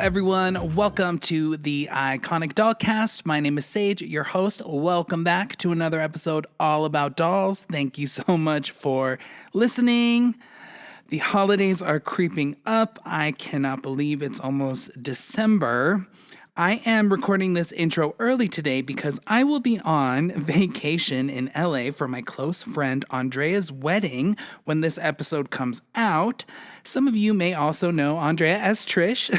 everyone. Welcome to the Iconic Dollcast. My name is Sage, your host. Welcome back to another episode all about dolls. Thank you so much for listening. The holidays are creeping up. I cannot believe it's almost December. I am recording this intro early today because I will be on vacation in LA for my close friend Andrea's wedding when this episode comes out. Some of you may also know Andrea as Trish.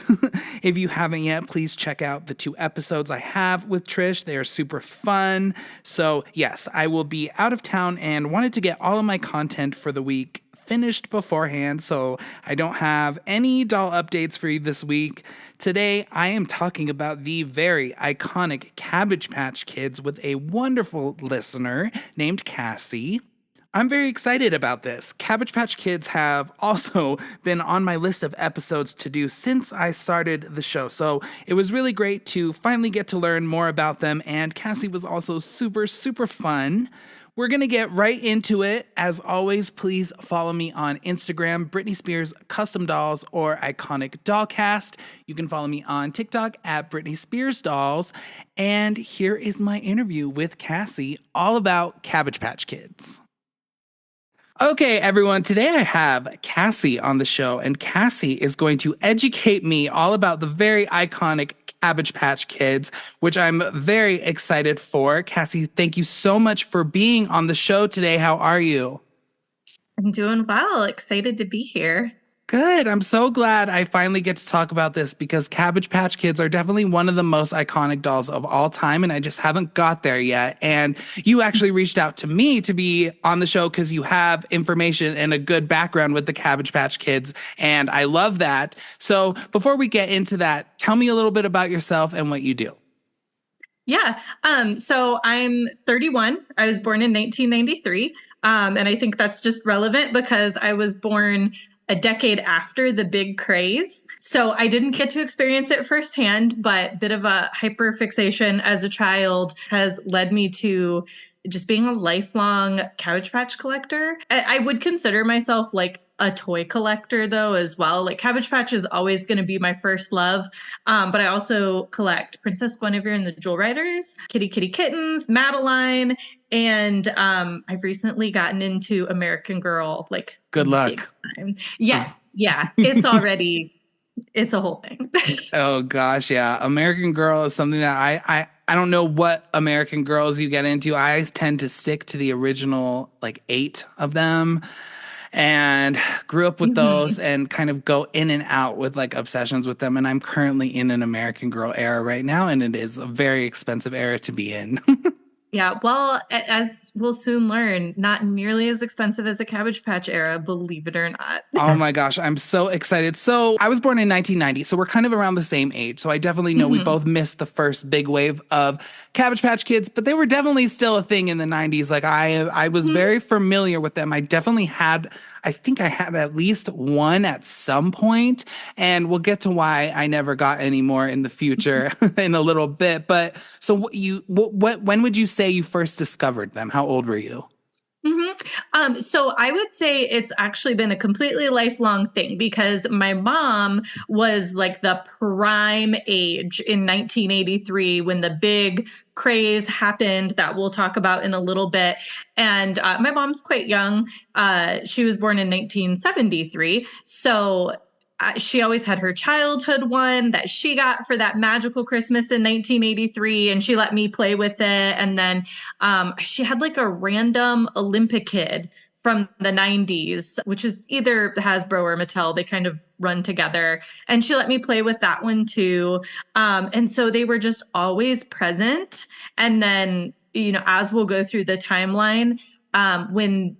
If you haven't yet, please check out the 2 episodes I have with Trish. They are super fun. So yes, I will be out of town and wanted to get all of my content for the week finished beforehand, so I don't have any doll updates for you this week. Today, I am talking about the very iconic Cabbage Patch Kids with a wonderful listener named Cassie. I'm very excited about this. Cabbage Patch Kids have also been on my list of episodes to do since I started the show, so it was really great to finally get to learn more about them, and Cassie was also super, super fun. We're going to get right into it. As always, please follow me on Instagram, Britney Spears Custom Dolls or Iconic Dollcast. You can follow me on TikTok at Britney Spears Dolls. And here is my interview with Cassie all about Cabbage Patch Kids. Okay, everyone, today I have Cassie on the show, and Cassie is going to educate me all about the very iconic Cabbage Patch Kids, which I'm very excited for. Cassie, thank you so much for being on the show today. How are you? I'm doing well. Excited to be here. Good. I'm so glad I finally get to talk about this because Cabbage Patch Kids are definitely one of the most iconic dolls of all time, and I just haven't got there yet. And you actually reached out to me to be on the show because you have information and a good background with the Cabbage Patch Kids, and I love that. So before we get into that, tell me a little bit about yourself and what you do. Yeah. So I'm 31. I was born in 1993. And I think that's just relevant because I was born a decade after the big craze. So I didn't get to experience it firsthand, but a bit of a hyperfixation as a child has led me to just being a lifelong Cabbage Patch collector. I would consider myself like a toy collector though as well. Like Cabbage Patch is always going to be my first love. But I also collect Princess Guinevere and the Jewel Riders, Kitty Kitty Kittens, Madeline, and I've recently gotten into American Girl, like good luck. Yeah. It's a whole thing. Oh gosh, yeah. American Girl is something that I don't know what American Girls you get into. I tend to stick to the original like 8 of them and grew up with those and kind of go in and out with like obsessions with them. And I'm currently in an American Girl era right now, and it is a very expensive era to be in. Yeah, well, as we'll soon learn, not nearly as expensive as the Cabbage Patch era, believe it or not. Oh my gosh, I'm so excited. So I was born in 1990, so we're kind of around the same age. So I definitely know we both missed the first big wave of Cabbage Patch Kids, but they were definitely still a thing in the 90s. Like I was very familiar with them. I think I had at least one at some point, and we'll get to why I never got any more in the future in a little bit. But so when would you say you first discovered them? How old were you? So I would say it's actually been a completely lifelong thing because my mom was like the prime age in 1983 when the big craze happened that we'll talk about in a little bit. And my mom's quite young. She was born in 1973. So she always had her childhood one that she got for that magical Christmas in 1983, and she let me play with it. And then she had like a random Olympic kid from the 90s, which is either Hasbro or Mattel. They kind of run together. And she let me play with that one too. And so they were just always present. And then, as we'll go through the timeline, when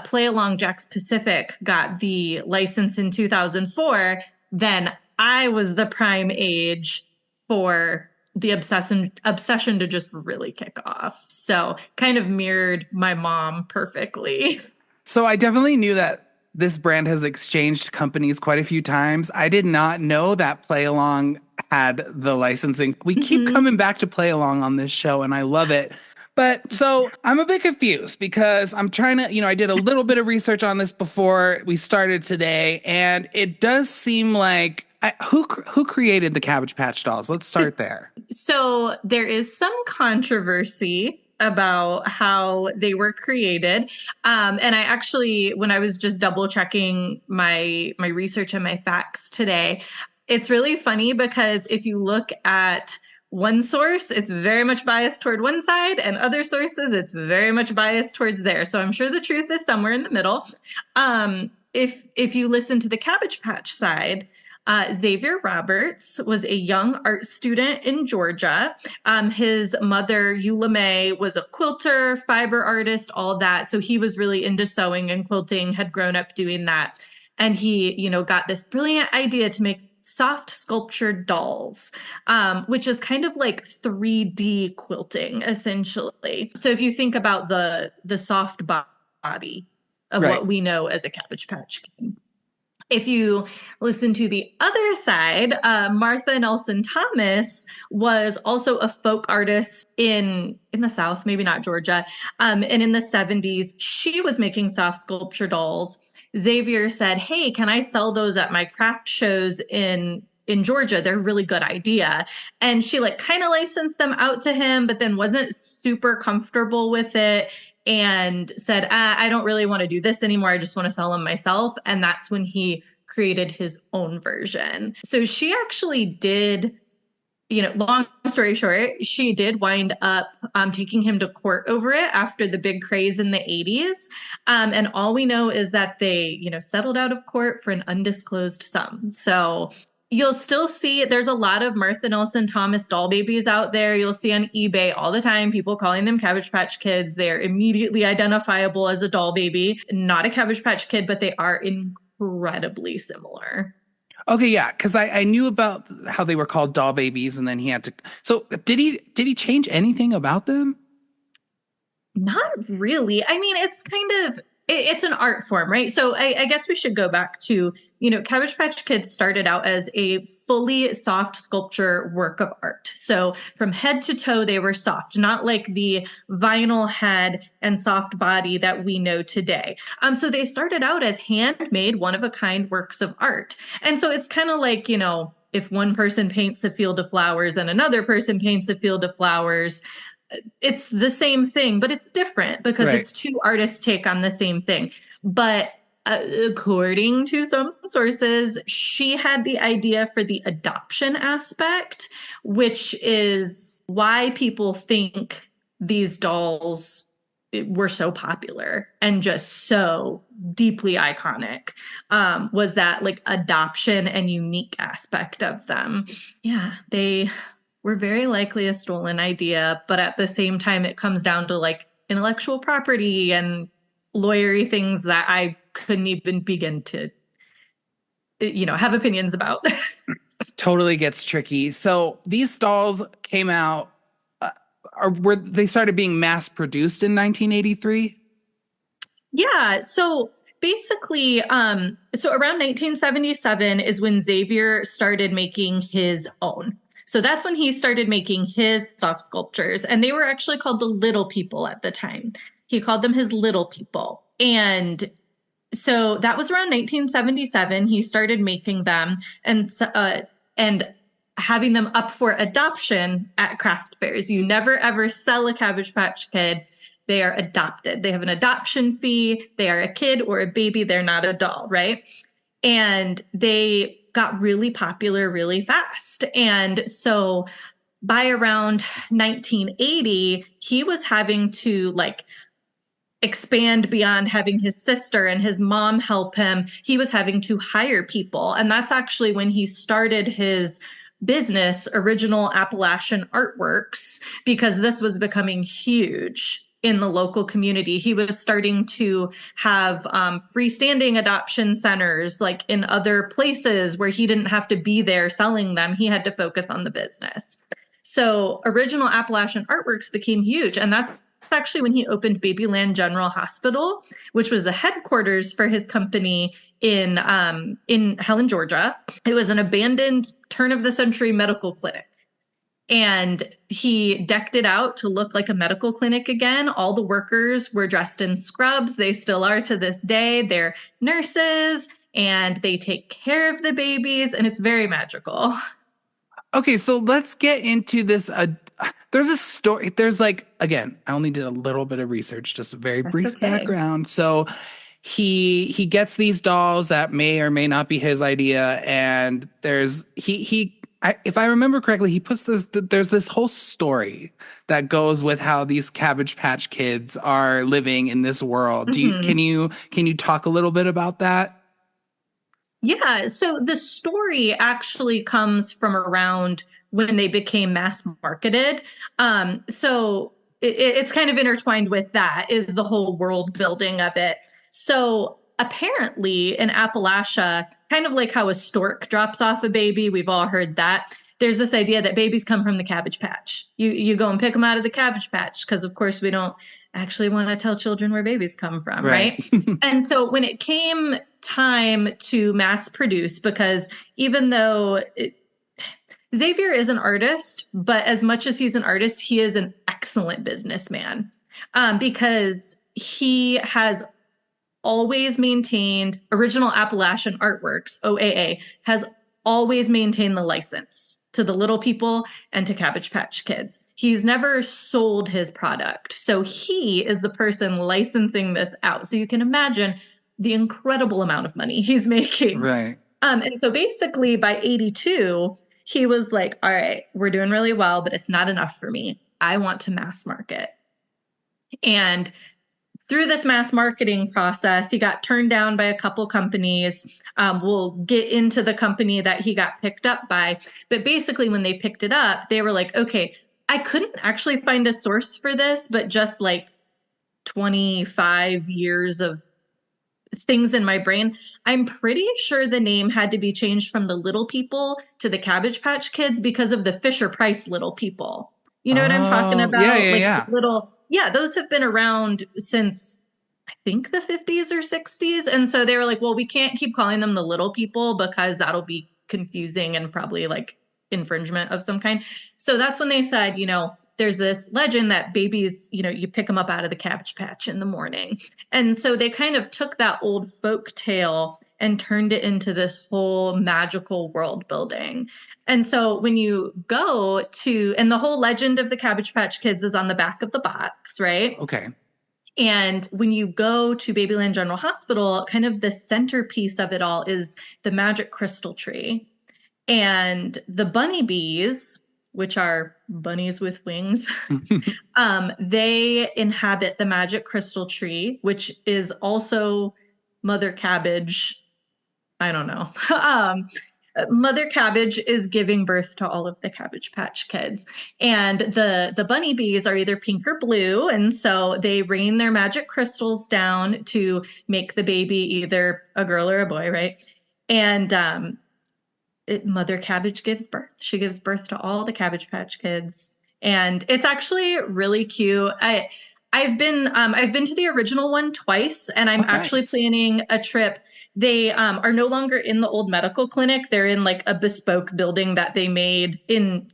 Play Along Jack's Pacific got the license in 2004, then I was the prime age for the obsession to just really kick off. So kind of mirrored my mom perfectly. So I definitely knew that this brand has exchanged companies quite a few times. I did not know that Play Along had the licensing. We keep coming back to Play Along on this show, and I love it. But so I'm a bit confused because I'm trying to, I did a little bit of research on this before we started today, and it does seem like Who created the Cabbage Patch Dolls? Let's start there. So there is some controversy about how they were created. And I actually, when I was just double checking my research and my facts today, it's really funny because if you look at one source, it's very much biased toward one side, and other sources, it's very much biased towards there. So I'm sure the truth is somewhere in the middle. If you listen to the Cabbage Patch side, Xavier Roberts was a young art student in Georgia. His mother, Eula May, was a quilter, fiber artist, all that. So he was really into sewing and quilting, had grown up doing that. And he, got this brilliant idea to make soft sculptured dolls, which is kind of like 3D quilting, essentially. So if you think about the soft body of what we know as a Cabbage Patch Kid. If you listen to the other side, Martha Nelson Thomas was also a folk artist in the South, maybe not Georgia. And in the 70s, she was making soft sculpture dolls. Xavier said, "Hey, can I sell those at my craft shows in Georgia? They're a really good idea." And she kind of licensed them out to him, but then wasn't super comfortable with it. And said, I don't really want to do this anymore. I just want to sell them myself. And that's when he created his own version. So she actually did, long story short, she did wind up taking him to court over it after the big craze in the 80s. And all we know is that they, settled out of court for an undisclosed sum. So you'll still see there's a lot of Martha Nelson Thomas doll babies out there. You'll see on eBay all the time people calling them Cabbage Patch Kids. They're immediately identifiable as a doll baby, not a Cabbage Patch Kid, but they are incredibly similar. Okay, yeah, because I knew about how they were called doll babies, and then he had to. So did he change anything about them? Not really. I mean, it's kind of it's an art form, right? So I guess we should go back to, Cabbage Patch Kids started out as a fully soft sculpture work of art. So from head to toe, they were soft, not like the vinyl head and soft body that we know today. So they started out as handmade, one-of-a-kind works of art. And so it's kind of like, if one person paints a field of flowers and another person paints a field of flowers, it's the same thing, but it's different because it's two artists' take on the same thing. But according to some sources, she had the idea for the adoption aspect, which is why people think these dolls were so popular and just so deeply iconic, was that adoption and unique aspect of them. Yeah, they were very likely a stolen idea, but at the same time, it comes down to intellectual property and lawyery things that I couldn't even begin to, have opinions about. Totally gets tricky. So these dolls came out, they started being mass produced in 1983? Yeah. So basically, so around 1977 is when Xavier started making his own. So that's when he started making his soft sculptures, and they were actually called the Little People at the time. He called them his Little People. And so that was around 1977. He started making them and having them up for adoption at craft fairs. You never, ever sell a Cabbage Patch Kid. They are adopted. They have an adoption fee. They are a kid or a baby. They're not a doll, right? And they got really popular really fast. And so by around 1980, he was having to expand beyond having his sister and his mom help him. He was having to hire people. And that's actually when he started his business, Original Appalachian Artworks, because this was becoming huge in the local community. He was starting to have freestanding adoption centers in other places where he didn't have to be there selling them. He had to focus on the business. So Original Appalachian Artworks became huge. And that's actually when he opened Babyland General Hospital, which was the headquarters for his company in Helen, Georgia. It was an abandoned turn-of-the-century medical clinic. And he decked it out to look like a medical clinic again. All the workers were dressed in scrubs. They still are to this day. They're nurses and they take care of the babies, and it's very magical. Okay, so let's get into this. There's a story. There's like, again, I only did a little bit of research, just a very That's brief okay. background. So he gets these dolls that may or may not be his idea, and if I remember correctly, he puts there's this whole story that goes with how these Cabbage Patch Kids are living in this world. Mhm. Can you talk a little bit about that? Yeah, so the story actually comes from around when they became mass marketed. So it's kind of intertwined with that is the whole world building of it. So apparently in Appalachia, kind of like how a stork drops off a baby, we've all heard that. There's this idea that babies come from the Cabbage Patch. You go and pick them out of the Cabbage Patch because, of course, we don't actually want to tell children where babies come from, Right. right? And so when it came time to mass produce, because even though Xavier is an artist, but as much as he's an artist, he is an excellent businessman, because he has always maintained original Appalachian Artworks, OAA, has always maintained the license to the Little People and to Cabbage Patch Kids. He's never sold his product. So he is the person licensing this out. So you can imagine the incredible amount of money he's making. Right. And so basically by 82, he was like, all right, we're doing really well, but it's not enough for me. I want to mass market. And through this mass marketing process, he got turned down by a couple companies. We'll get into the company that he got picked up by. But basically, when they picked it up, they were like, okay, I couldn't actually find a source for this, but just like 25 years of things in my brain, I'm pretty sure the name had to be changed from the Little People to the Cabbage Patch Kids because of the Fisher Price Little People. You know what I'm talking Oh, yeah, about? yeah, Like yeah. little, yeah, those have been around since I think the 50s or 60s. And so they were like, well, we can't keep calling them the Little People because that'll be confusing and probably like infringement of some kind. So that's when they said, there's this legend that babies, you pick them up out of the Cabbage Patch in the morning. And so they kind of took that old folk tale and turned it into this whole magical world building. And so when you go to, and the whole legend of the Cabbage Patch Kids is on the back of the box, right? Okay. And when you go to Babyland General Hospital, kind of the centerpiece of it all is the magic crystal tree. And the bunny bees, which are bunnies with wings, they inhabit the magic crystal tree, which is also Mother Cabbage. I don't know. Mother Cabbage is giving birth to all of the Cabbage Patch Kids. And the bunny bees are either pink or blue. And so they rain their magic crystals down to make the baby either a girl or a boy, right? And Mother Cabbage gives birth. She gives birth to all the Cabbage Patch Kids. And it's actually really cute. I've been to the original one twice, and I'm actually Nice. planning a trip. They are no longer in the old medical clinic. They're in like a bespoke building that they made in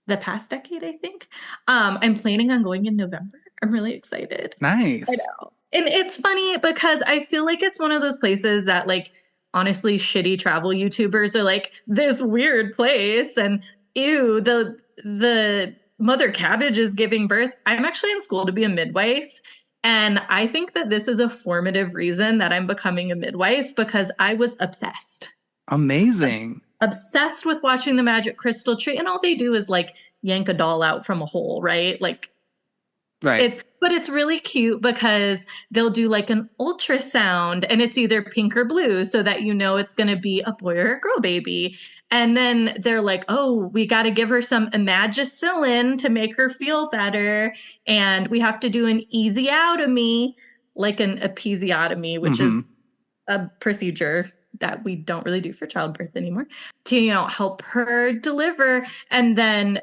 the past decade, I think. I'm planning on going in November. I'm really excited. Nice. I know. And it's funny because I feel like it's one of those places that like honestly shitty travel YouTubers are like this weird place and ew, the Mother Cabbage is giving birth. I'm actually in school to be a midwife. And I think that this is a formative reason that I'm becoming a midwife because I was obsessed. Amazing. Obsessed with watching the Magic Crystal Tree. And all they do is like yank a doll out from a hole, right? Like Right. but it's really cute because they'll do like an ultrasound and it's either pink or blue so that you know it's going to be a boy or a girl baby. And then they're like, oh, we got to give her some imagicillin to make her feel better. And we have to do an easiotomy, like an episiotomy, which is a procedure that we don't really do for childbirth anymore, to, help her deliver. And then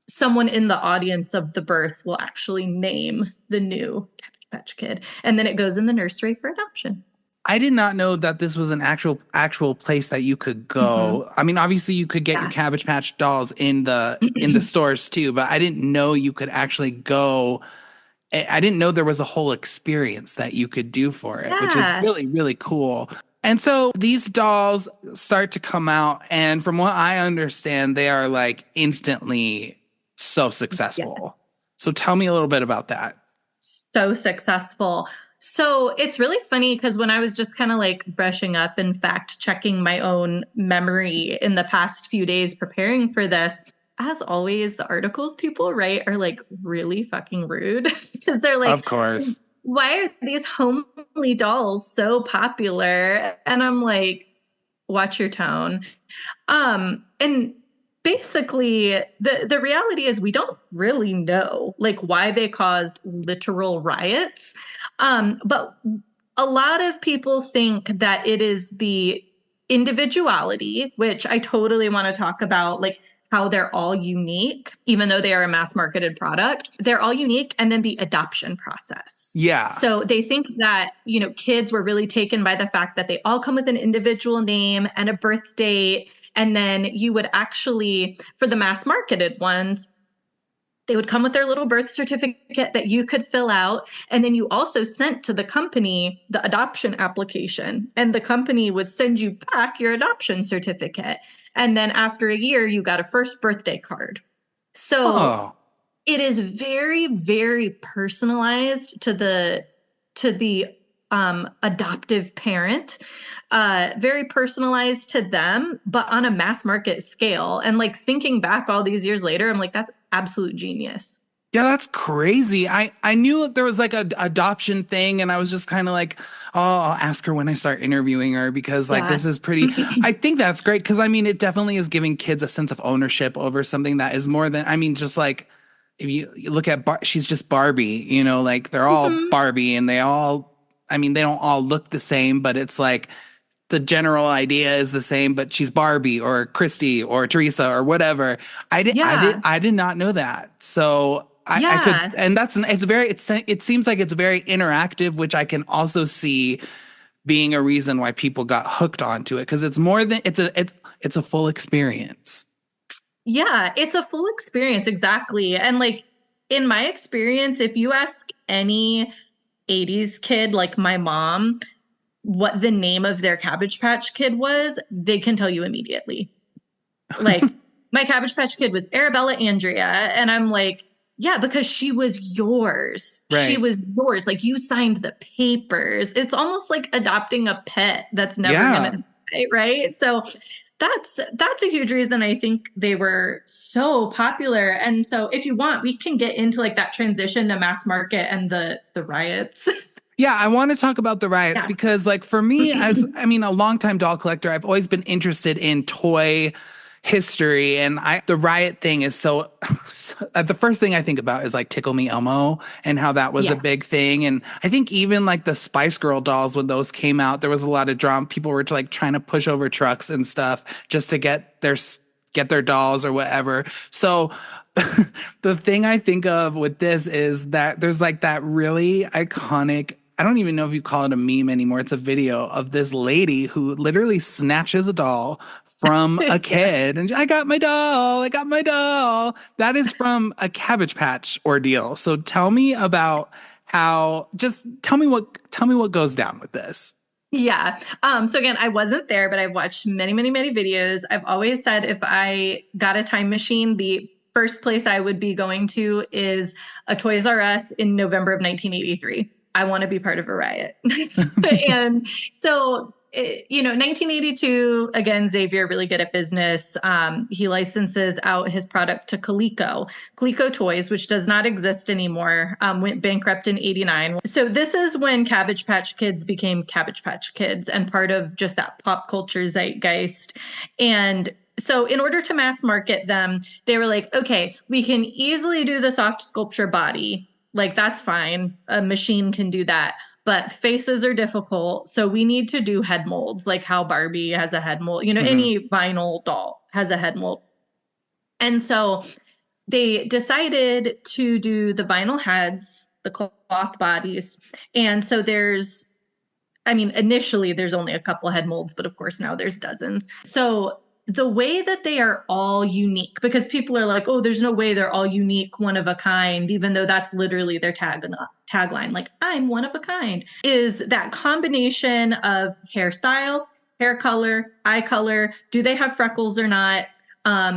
someone in the audience of the birth will actually name the new Cabbage Patch Kid. And then it goes in the nursery for adoption. I did not know that this was an actual place that you could go. I mean, obviously you could get your Cabbage Patch dolls in the stores too, but I didn't know you could actually go. I didn't know there was a whole experience that you could do for it, which is really, really cool. And so these dolls start to come out, and from what I understand, they are like instantly so Yeah. successful. So tell me a little bit about that. So successful. So it's really funny because when I was just kind of like brushing up and fact checking my own memory in the past few days preparing for this, as always, the articles people write are like really fucking rude because they're like, Of course. why are these homely dolls so popular? And I'm like, watch your tone. And basically the reality is we don't really know like why they caused literal riots. But a lot of people think that it is the individuality, which I totally want to talk about, like how they're all unique, even though they are a mass marketed product. They're all unique. And then the adoption process. Yeah. So they think that, you know, kids were really taken by the fact that they all come with an individual name and a birth date. And then you would actually, for the mass marketed ones, they would come with their little birth certificate that you could fill out. And then you also sent to the company the adoption application, and the company would send you back your adoption certificate. And then after a year, you got a first birthday card. So Oh. it is very, very personalized to the adoptive parent, very personalized to them, but on a mass market scale. And like thinking back all these years later, I'm like, that's absolute genius. Yeah, that's crazy. I knew there was like a adoption thing, and I was just kind of like, oh, I'll ask her when I start interviewing her because like Yeah. this is pretty. I think that's great because I mean it definitely is giving kids a sense of ownership over something that is more than I mean just like if you look at she's just Barbie, you know, like they're all Mhm. Barbie and they all I mean they don't all look the same, but it's like the general idea is the same, but she's Barbie or Christy or Teresa or whatever. Yeah. I did not know that. So I could, Yeah. and it seems like it's very interactive, which I can also see being a reason why people got hooked onto it because it's more than it's a full experience. Yeah. It's a full experience. Exactly. And like in my experience, if you ask any 80s kid like my mom what the name of their Cabbage Patch Kid was, they can tell you immediately. Like, my Cabbage Patch Kid was Arabella Andrea. And I'm like, yeah, because she was yours. She Right. was yours. Like, you signed the papers. It's almost like adopting a pet that's never going Yeah. to die, right? So that's a huge reason I think they were so popular. And so if you want, we can get into like that transition to mass market and the riots. Yeah, I want to talk about the riots Yeah. because, like, for me, as I mean, a longtime doll collector, I've always been interested in toy history, and the riot thing is the first thing I think about is like Tickle Me Elmo and how that was a Yeah. big thing, and I think even like the Spice Girl dolls when those came out, there was a lot of drama. People were like trying to push over trucks and stuff just to get their dolls or whatever. So the thing I think of with this is that there's like that really iconic, I don't even know if you call it a meme anymore. It's a video of this lady who literally snatches a doll from a kid and I got my doll. I got my doll. That is from a Cabbage Patch ordeal. So tell me about just tell me what goes down with this. Yeah. So again, I wasn't there, but I've watched many, many, many videos. I've always said if I got a time machine, the first place I would be going to is a Toys R Us in November of 1983. I want to be part of a riot. And so, 1982, again, Xavier, really good at business. He licenses out his product to Coleco Toys, which does not exist anymore, went bankrupt in 89. So this is when Cabbage Patch Kids became Cabbage Patch Kids and part of just that pop culture zeitgeist. And so in order to mass market them, they were like, okay, we can easily do the soft sculpture body. Like, that's fine. A machine can do that. But faces are difficult. So we need to do head molds, like how Barbie has a head mold. Mhm. Any vinyl doll has a head mold. And so they decided to do the vinyl heads, the cloth bodies. And so initially there's only a couple head molds, but of course now there's dozens. So the way that they are all unique, because people are like, oh, there's no way they're all unique, one of a kind, even though that's literally their tagline, like, I'm one of a kind, is that combination of hairstyle, hair color, eye color. Do they have freckles or not?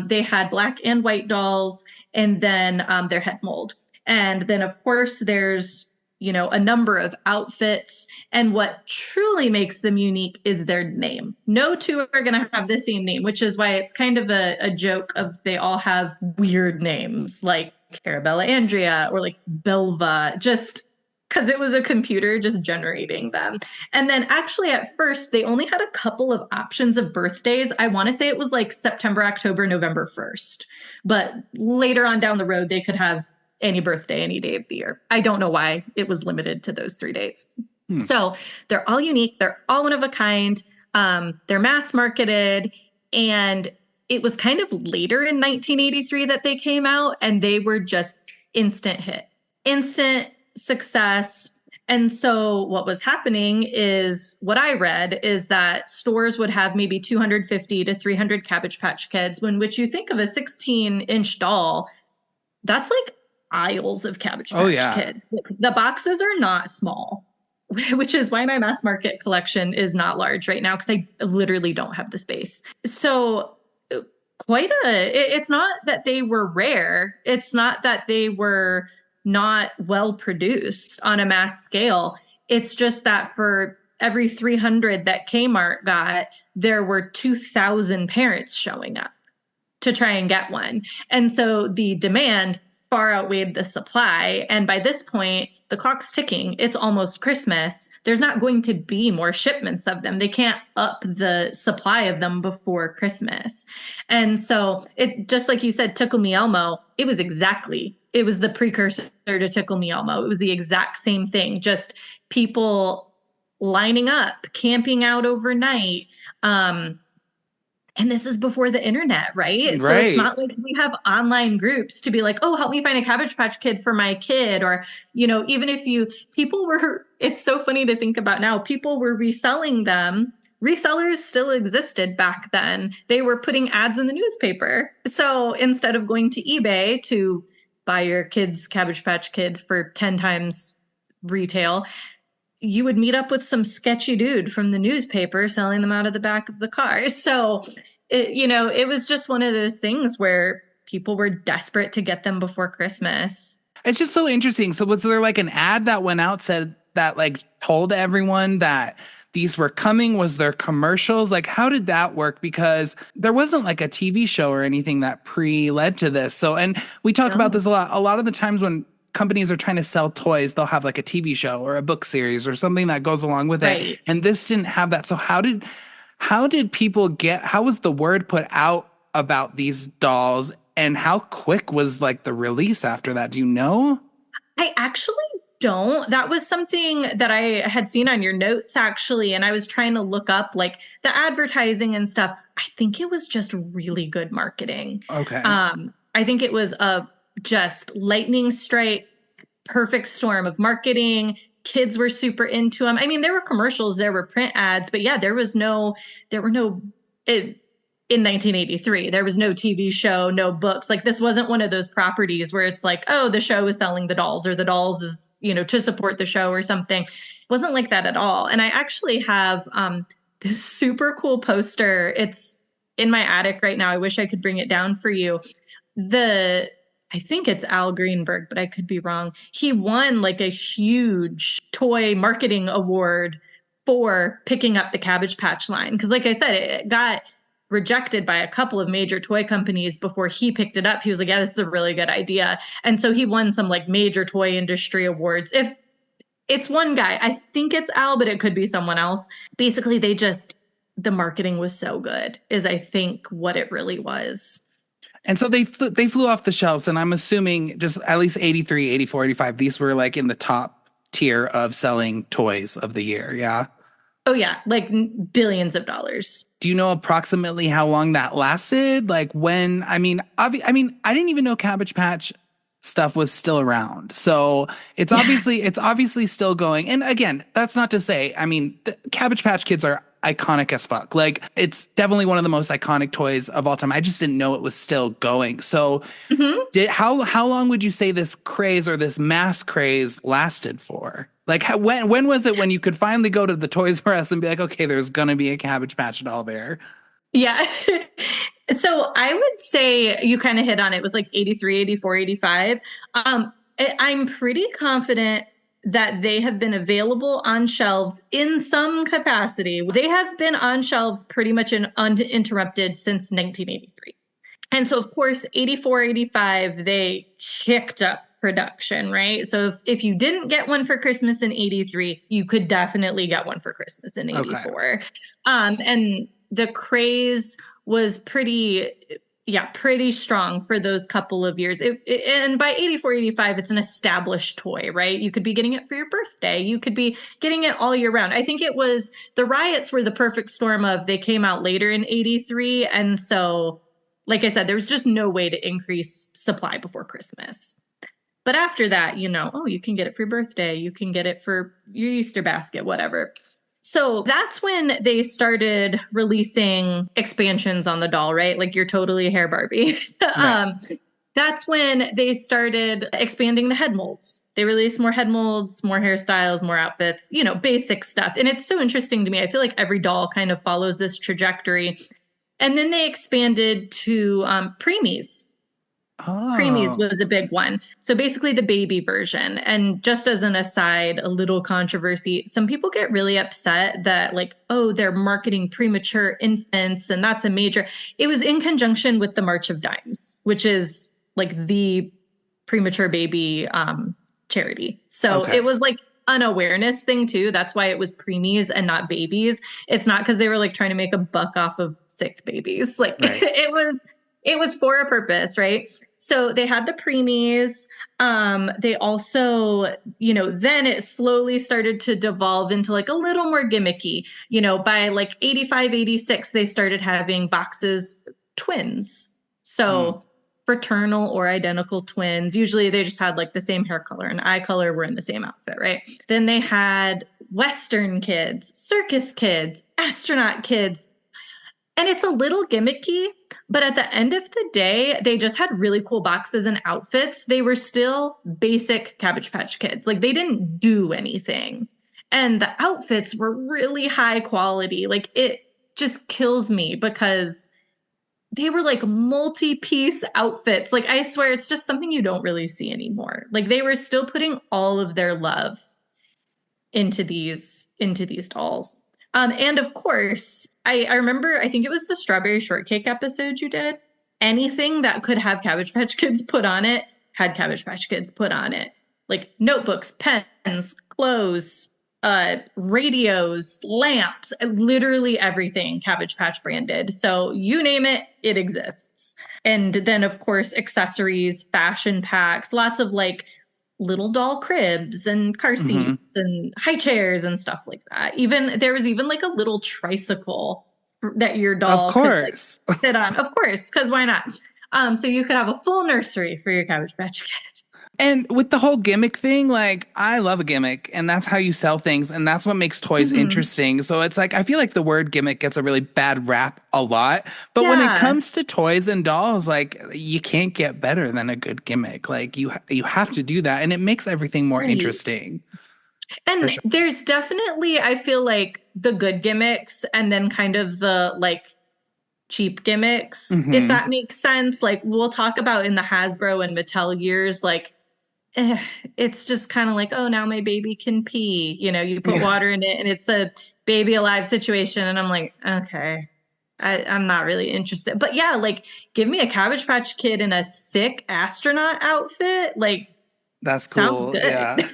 They had black and white dolls, and then their head mold. And then, of course, there's, a number of outfits. And what truly makes them unique is their name. No two are going to have the same name, which is why it's kind of a joke of they all have weird names like Carabella Andrea or like Belva, just because it was a computer just generating them. And then actually at first, they only had a couple of options of birthdays. I want to say it was like September, October, November 1st. But later on down the road, they could have any birthday, any day of the year. I don't know why it was limited to those 3 dates. So they're all unique. They're all one of a kind. They're mass marketed. And it was kind of later in 1983 that they came out, and they were just instant hit, instant success. And so what was happening is, what I read is that stores would have maybe 250 to 300 Cabbage Patch Kids, when which you think of a 16-inch doll, that's like aisles of Cabbage Patch Kids. The boxes are not small, which is why my mass market collection is not large right now, because I literally don't have the space. So it's not that they were rare. It's not that they were not well produced on a mass scale. It's just that for every 300 that Kmart got, there were 2,000 parents showing up to try and get one. And so the demand far outweighed the supply. And by this point, the clock's ticking. It's almost Christmas. There's not going to be more shipments of them. They can't up the supply of them before Christmas. And so it, just like you said, Tickle Me Elmo, it was the precursor to Tickle Me Elmo. It was the exact same thing, just people lining up, camping out overnight. And this is before the internet, right? So it's not like we have online groups to be like, oh, help me find a Cabbage Patch Kid for my kid. Or, even if it's so funny to think about now, people were reselling them. Resellers still existed back then. They were putting ads in the newspaper. So instead of going to eBay to buy your kid's Cabbage Patch Kid for 10 times retail, you would meet up with some sketchy dude from the newspaper selling them out of the back of the car. So, it was just one of those things where people were desperate to get them before Christmas. It's just so interesting. So was there like an ad that went out, said that like told everyone that these were coming? Was there commercials? Like, how did that work? Because there wasn't like a TV show or anything that led to this. So, and we talk about this a lot. A lot of the times when companies are trying to sell toys, they'll have like a TV show or a book series or something that goes along with it. And this didn't have that. So how did people how was the word put out about these dolls, and how quick was like the release after that? Do you know? I actually don't. That was something that I had seen on your notes, actually. And I was trying to look up like the advertising and stuff. I think it was just really good marketing. Okay. I think it was just lightning strike, perfect storm of marketing. Kids were super into them. I mean, there were commercials, there were print ads, but yeah, in 1983, there was no TV show, no books. Like, this wasn't one of those properties where it's like, oh, the show is selling the dolls, or the dolls is, to support the show or something. It wasn't like that at all. And I actually have this super cool poster. It's in my attic right now. I wish I could bring it down for you. I think it's Al Greenberg, but I could be wrong. He won like a huge toy marketing award for picking up the Cabbage Patch line. Because like I said, it got rejected by a couple of major toy companies before he picked it up. He was like, yeah, this is a really good idea. And so he won some like major toy industry awards. If it's one guy, I think it's Al, but it could be someone else. Basically, the marketing was so good, is I think what it really was. And so they flew off the shelves, and I'm assuming just at least 83, 84, 85, these were like in the top tier of selling toys of the year, yeah? Oh, yeah, like billions of dollars. Do you know approximately how long that lasted? Like when, I didn't even know Cabbage Patch stuff was still around. So it's obviously still going. And again, that's not to say, the Cabbage Patch Kids are iconic as fuck. Like, it's definitely one of the most iconic toys of all time. I just didn't know it was still going. So Mhm. how long would you say this craze or this mass craze lasted for? Like, when was it when you could finally go to the Toys R Us and be like, okay, there's gonna be a Cabbage Patch doll there? Yeah. So I would say you kind of hit on it with like 83, 84, 85. I'm pretty confident that they have been available on shelves in some capacity. They have been on shelves pretty much uninterrupted since 1983. And so, of course, 84, 85, they kicked up production, right? So if you didn't get one for Christmas in 83, you could definitely get one for Christmas in Okay. 84. And the craze was pretty strong for those couple of years. And by 84, 85, it's an established toy, right? You could be getting it for your birthday. You could be getting it all year round. I think it was the riots were the perfect storm of they came out later in 83. And so, like I said, there was just no way to increase supply before Christmas. But after that, you can get it for your birthday. You can get it for your Easter basket, whatever. So that's when they started releasing expansions on the doll, right? Like, you're totally hair Barbie. Right. That's when they started expanding the head molds. They released more head molds, more hairstyles, more outfits, basic stuff. And it's so interesting to me. I feel like every doll kind of follows this trajectory. And then they expanded to preemies. Preemies Oh, was a big one. So basically the baby version. And just as an aside, a little controversy, some people get really upset that like, oh, they're marketing premature infants and that's a major. It was in conjunction with the March of Dimes, which is like the premature baby charity. So okay. it was like an awareness thing too. That's why it was preemies and not babies. It's not because they were like trying to make a buck off of sick babies. Like Right. it was for a purpose, right? So they had the preemies. They also, then it slowly started to devolve into like a little more gimmicky. By like 85, 86, they started having boxes twins. So fraternal or identical twins. Usually they just had like the same hair color and eye color were in the same outfit, right? Then they had Western kids, circus kids, astronaut kids. And it's a little gimmicky, but at the end of the day, they just had really cool boxes and outfits. They were still basic Cabbage Patch Kids. Like, they didn't do anything. And the outfits were really high quality. Like, it just kills me because they were like multi-piece outfits. Like, I swear it's just something you don't really see anymore. Like, they were still putting all of their love into these dolls. And of course, I remember, I think it was the Strawberry Shortcake episode you did. Anything that could have Cabbage Patch Kids put on it had Cabbage Patch Kids put on it. Like notebooks, pens, clothes, radios, lamps, literally everything Cabbage Patch branded. So you name it, it exists. And then, of course, accessories, fashion packs, lots of like little doll cribs and car seats and high chairs and stuff like that. There was even like a little tricycle that your Of doll could like course. sit on. Of course, because why not? So you could have a full nursery for your Cabbage Patch Kid. And with the whole gimmick thing, like, I love a gimmick, and that's how you sell things, and that's what makes toys Mm-hmm. interesting. So it's like, I feel like the word gimmick gets a really bad rap a lot. But when it Yeah. comes to toys and dolls, like, you can't get better than a good gimmick. Like, you have to do that, and it makes everything more Right. interesting. For And sure. there's definitely, I feel like, the good gimmicks and then kind of the like cheap gimmicks, if that makes sense. Like, we'll talk about in the Hasbro and Mattel years, like, it's just kind of like, oh, now my baby can pee. You put Yeah, water in it and it's a baby alive situation. And I'm like, okay, I'm not really interested. But yeah, like, give me a Cabbage Patch Kid in a sick astronaut outfit. Like, that's sounds cool. good. Yeah.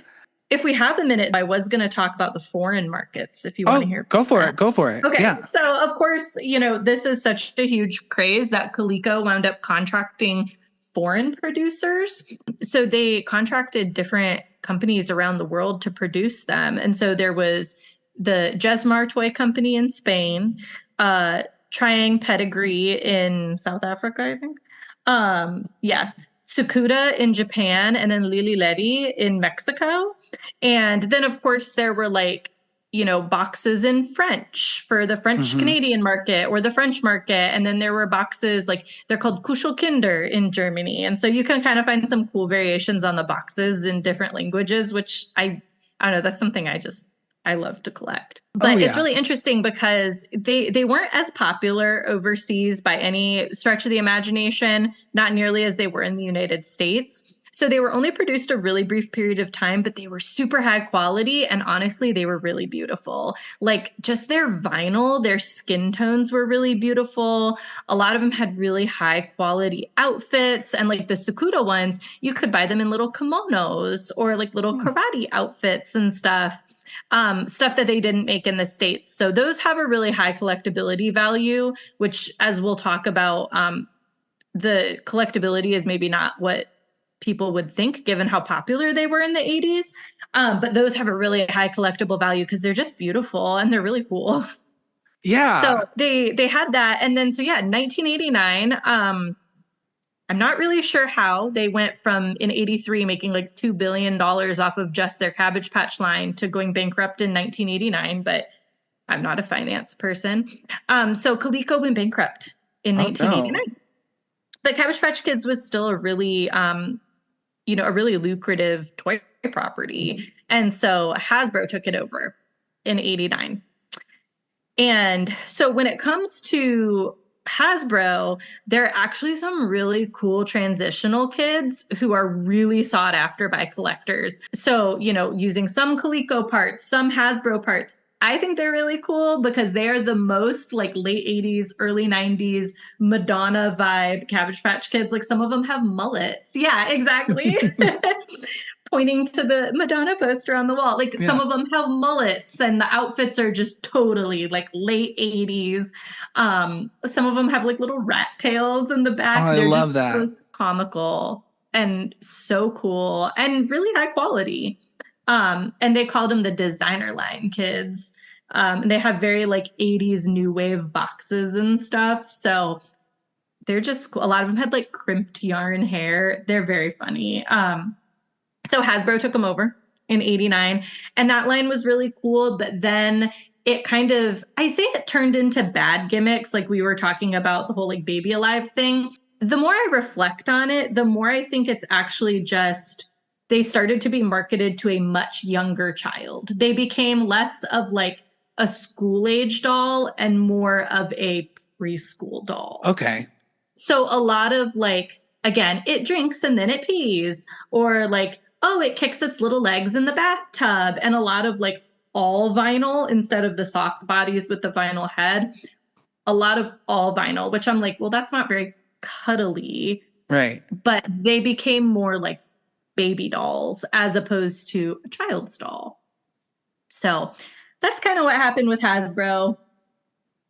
If we have a minute, I was going to talk about the foreign markets if you want to Oh, hear go about for that. it. Go for it. Okay, Yeah. so of course, this is such a huge craze that Coleco wound up contracting foreign producers. So they contracted different companies around the world to produce them. And so there was the Jesmar Toy Company in Spain, Triang Pedigree in South Africa, I think. Yeah. Sukuda in Japan, and then Lili Ledi in Mexico. And then, of course, there were like, boxes in French for the French Canadian market or the French market. And then there were boxes like they're called Kuschelkinder in Germany. And so you can kind of find some cool variations on the boxes in different languages, which I don't know, that's something I love to collect. But it's really interesting because they weren't as popular overseas by any stretch of the imagination, not nearly as they were in the United States. So they were only produced a really brief period of time, but they were super high quality. And honestly, they were really beautiful. Like just their vinyl, their skin tones were really beautiful. A lot of them had really high quality outfits. And like the Sakuda ones, you could buy them in little kimonos or like little karate outfits and stuff. Stuff that they didn't make in the States. So those have a really high collectability value, which as we'll talk about, the collectability is maybe not what people would think given how popular they were in the 80s. But those have a really high collectible value because they're just beautiful and they're really cool. Yeah. So they had that. And then, 1989, I'm not really sure how they went from in 83 making like $2 billion off of just their Cabbage Patch line to going bankrupt in 1989, but I'm not a finance person. So Coleco went bankrupt in 1989. No. But Cabbage Patch Kids was still a really a really lucrative toy property. And so Hasbro took it over in 89. And so when it comes to Hasbro, there are actually some really cool transitional kids who are really sought after by collectors. So, using some Coleco parts, some Hasbro parts, I think they're really cool because they're the most like late 80s, early 90s Madonna vibe Cabbage Patch Kids. Like some of them have mullets. Yeah, exactly. Pointing to the Madonna poster on the wall. Like some of them have mullets and the outfits are just totally like late 80s. Some of them have like little rat tails in the back. Oh, they're I love just that. Most comical and so cool and really high quality. And they called them the designer line kids. And they have very like 80s new wave boxes and stuff. So they're just cool. A lot of them had like crimped yarn hair. They're very funny. So Hasbro took them over in 89 and that line was really cool. But then it kind of, I say it turned into bad gimmicks. Like we were talking about the whole like Baby Alive thing. The more I reflect on it, the more I think it's actually just, they started to be marketed to a much younger child. They became less of like a school age doll and more of a preschool doll. Okay. So a lot of like, again, it drinks and then it pees, or like, oh, it kicks its little legs in the bathtub, and a lot of like all vinyl instead of the soft bodies with the vinyl head. A lot of all vinyl, which I'm like, well, that's not very cuddly. Right. But they became more like baby dolls as opposed to a child's doll. So that's kind of what happened with Hasbro.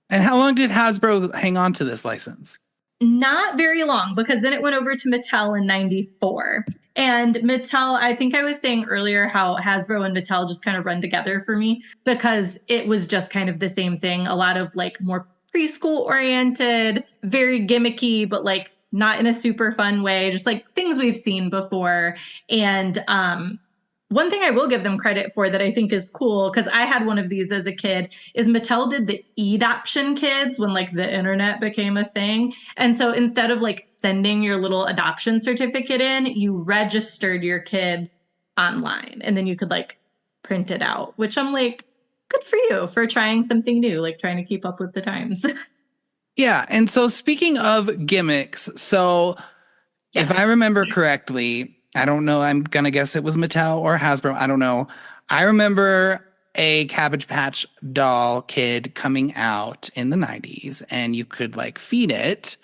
And how long did Hasbro hang on to this license? Not very long, because then it went over to Mattel in 94. And Mattel, I think I was saying earlier how Hasbro and Mattel just kind of run together for me because it was just kind of the same thing. A lot of like more preschool oriented, very gimmicky, but like not in a super fun way, just like things we've seen before. And one thing I will give them credit for that I think is cool, because I had one of these as a kid, is Mattel did the e-adoption kids when like the internet became a thing. And so instead of like sending your little adoption certificate in, you registered your kid online and then you could like print it out, which I'm like, good for you for trying something new, like trying to keep up with the times. Yeah. And so speaking of gimmicks, if I remember correctly, I don't know, I'm going to guess it was Mattel or Hasbro. I don't know. I remember a Cabbage Patch doll kid coming out in the 90s and you could like feed it.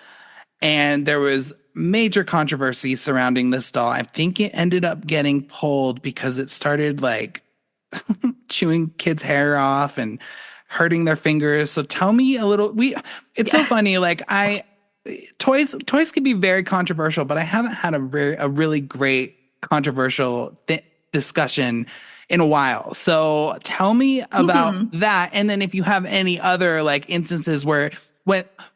And there was major controversy surrounding this doll. I think it ended up getting pulled because it started like chewing kids' hair off and hurting their fingers. So tell me a little, it's so funny. Like toys can be very controversial, but I haven't had a really great controversial discussion in a while. So tell me about that. And then if you have any other like instances where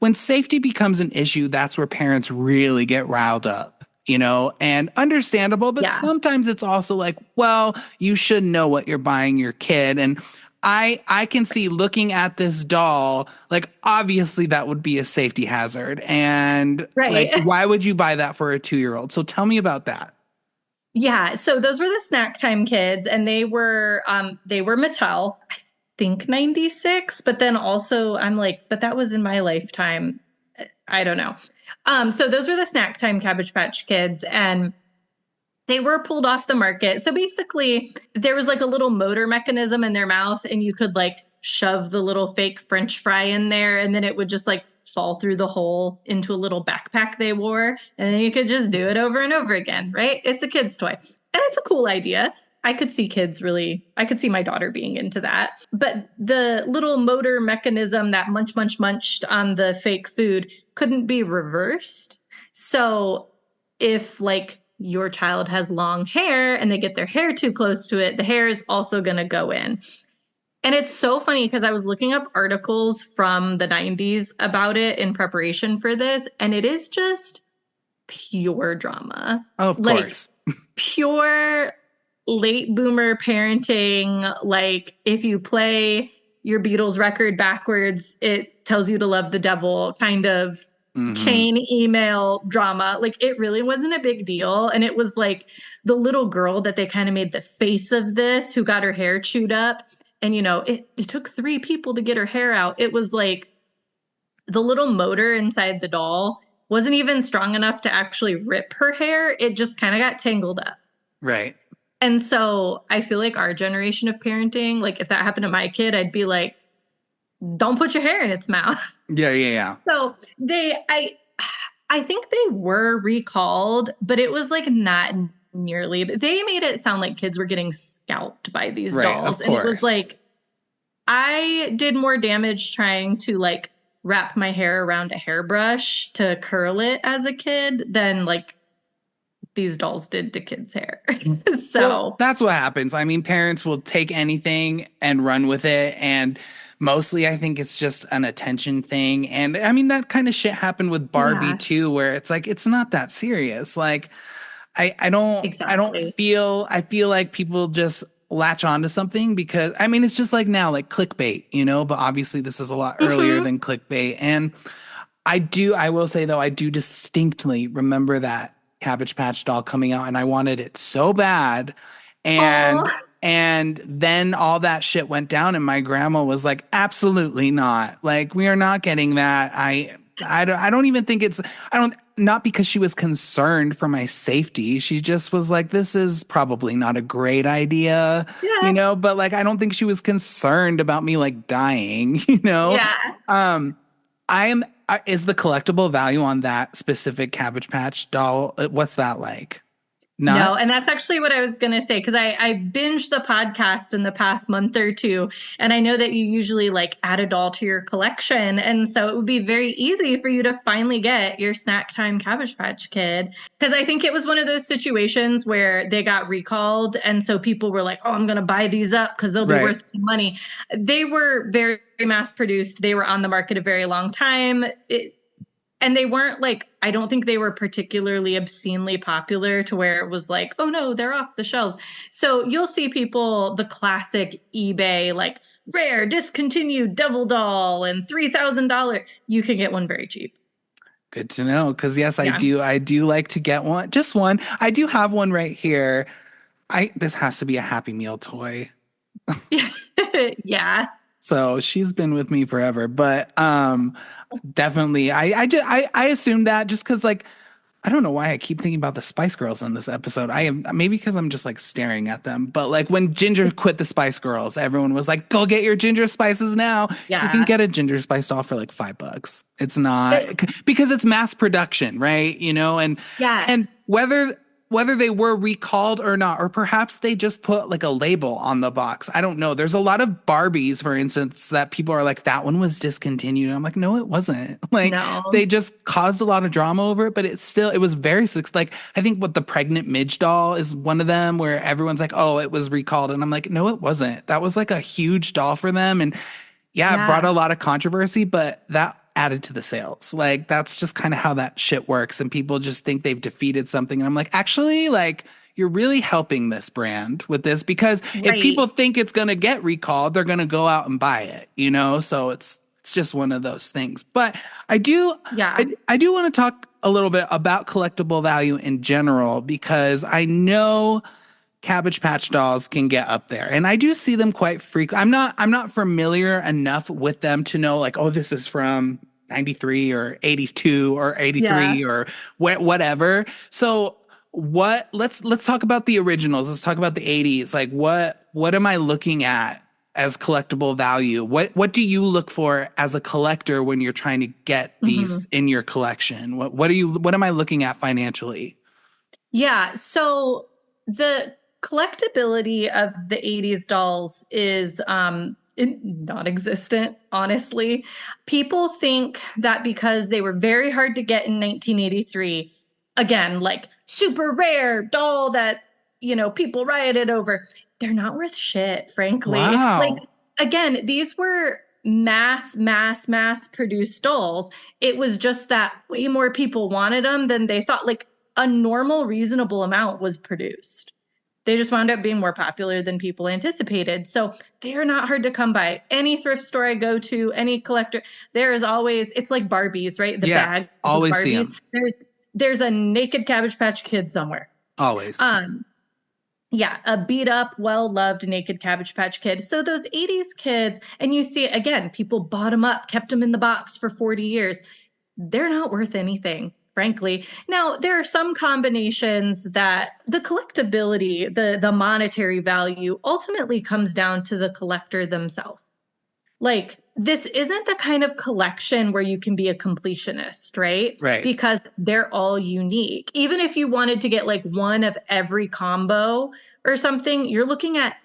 when safety becomes an issue, that's where parents really get riled up, and understandable, but sometimes it's also like, well, you should know what you're buying your kid. And I can see looking at this doll, like obviously that would be a safety hazard. And like, Right. why would you buy that for a 2-year-old? So tell me about that. Yeah, so those were the Snack Time Kids, and they were Mattel, I think 96, but then also I'm like, but that was in my lifetime. I don't know. So those were the Snack Time Cabbage Patch Kids, and they were pulled off the market. So basically, there was like a little motor mechanism in their mouth, and you could like shove the little fake French fry in there, and then it would just like fall through the hole into a little backpack they wore. And then you could just do it over and over again, right? It's a kid's toy. And it's a cool idea. I could see I could see my daughter being into that. But the little motor mechanism that munched on the fake food couldn't be reversed. So if like your child has long hair and they get their hair too close to it, the hair is also going to go in. And it's so funny because I was looking up articles from the 90s about it in preparation for this, and it is just pure drama. Oh, of like course. pure late boomer parenting. Like if you play your Beatles record backwards, it tells you to love the devil kind of chain email drama. Like it really wasn't a big deal. And it was like the little girl that they kind of made the face of this who got her hair chewed up. And, you know, it took 3 people to get her hair out. It was like the little motor inside the doll wasn't even strong enough to actually rip her hair. It just kind of got tangled up. Right. And so I feel like our generation of parenting, like if that happened to my kid, I'd be like, don't put your hair in its mouth. Yeah. So I think they were recalled, but it was like not nearly. They made it sound like kids were getting scalped by these dolls. And it was like, I did more damage trying to like wrap my hair around a hairbrush to curl it as a kid than like these dolls did to kids' hair. So well, that's what happens. I mean, parents will take anything and run with it. And mostly I think it's just an attention thing. And I mean, that kind of shit happened with Barbie too, where it's like, it's not that serious. Like, I feel like people just latch onto something because I mean, it's just like now, like clickbait, you know, but obviously this is a lot earlier than clickbait. And I will say though, I do distinctly remember that Cabbage Patch doll coming out and I wanted it so bad. And then all that shit went down and my grandma was like, absolutely not. Like, we are not getting that. I don't even think not because she was concerned for my safety. She just was like, this is probably not a great idea, you know, but like, I don't think she was concerned about me like dying, you know? Yeah. Is the collectible value on that specific Cabbage Patch doll, what's that like? No, and that's actually what I was going to say, because I binged the podcast in the past month or two, and I know that you usually like add a doll to your collection. And so it would be very easy for you to finally get your Snack Time Cabbage Patch Kid. Because I think it was one of those situations where they got recalled. And so people were like, oh, I'm going to buy these up because they'll be worth some money. They were very mass produced. They were on the market a very long time. And they weren't like, I don't think they were particularly obscenely popular to where it was like, oh no, they're off the shelves. So you'll see people, the classic eBay, like rare, discontinued devil doll and $3,000. You can get one very cheap. Good to know. Cause yes, I do like to get one. Just one. I do have one right here. This has to be a Happy Meal toy. Yeah. So she's been with me forever, but definitely I assumed that just because like I don't know why I keep thinking about the Spice Girls in this episode. I am maybe because I'm just like staring at them. But like when Ginger quit the Spice Girls, everyone was like, "Go get your Ginger Spices now." Yeah. You can get a Ginger Spice doll for like $5. It's not because it's mass production, right? You know, and whether they were recalled or not, or perhaps they just put like a label on the box. I don't know. There's a lot of Barbies, for instance, that people are like, that one was discontinued. I'm like, no, it wasn't. Like, they just caused a lot of drama over it, but it was very, like, I think what the pregnant Midge doll is one of them where everyone's like, oh, it was recalled. And I'm like, no, it wasn't. That was like a huge doll for them. And it brought a lot of controversy, but that added to the sales. Like, that's just kind of how that shit works. And people just think they've defeated something. And I'm like, actually, like, you're really helping this brand with this, because if Right. people think it's going to get recalled, they're going to go out and buy it, you know? So it's just one of those things. But I do Yeah. I do want to talk a little bit about collectible value in general, because I know Cabbage Patch dolls can get up there, and I do see them quite frequent. I'm not familiar enough with them to know, like, oh, this is from 93 or 82 or Yeah. 83 or whatever. So let's talk about the originals. Let's talk about the 80s. Like, what am I looking at as collectible value? What do you look for as a collector when you're trying to get these Mhm. in your collection? What am I looking at financially? Yeah. So the collectability of the 80s dolls is non-existent, honestly. People think that because they were very hard to get in 1983, again, like super rare doll that, people rioted over, they're not worth shit, frankly. Like, Wow. again, these were mass produced dolls. It was just that way more people wanted them than they thought. Like, a normal, reasonable amount was produced. They just wound up being more popular than people anticipated. So they are not hard to come by. Any thrift store I go to, any collector, there is always, it's like Barbies, right? The Yeah, bag of always see Barbies. them. There's a naked Cabbage Patch Kid somewhere. Always. Um, yeah, a beat up, well loved naked Cabbage Patch Kid. So those 80s kids, and you see it again, people bought them up, kept them in the box for 40 years. They're not worth anything, frankly. Now, there are some combinations that the collectability, the monetary value ultimately comes down to the collector themselves. Like, this isn't the kind of collection where you can be a completionist, right? Right. Because they're all unique. Even if you wanted to get like one of every combo or something, you're looking at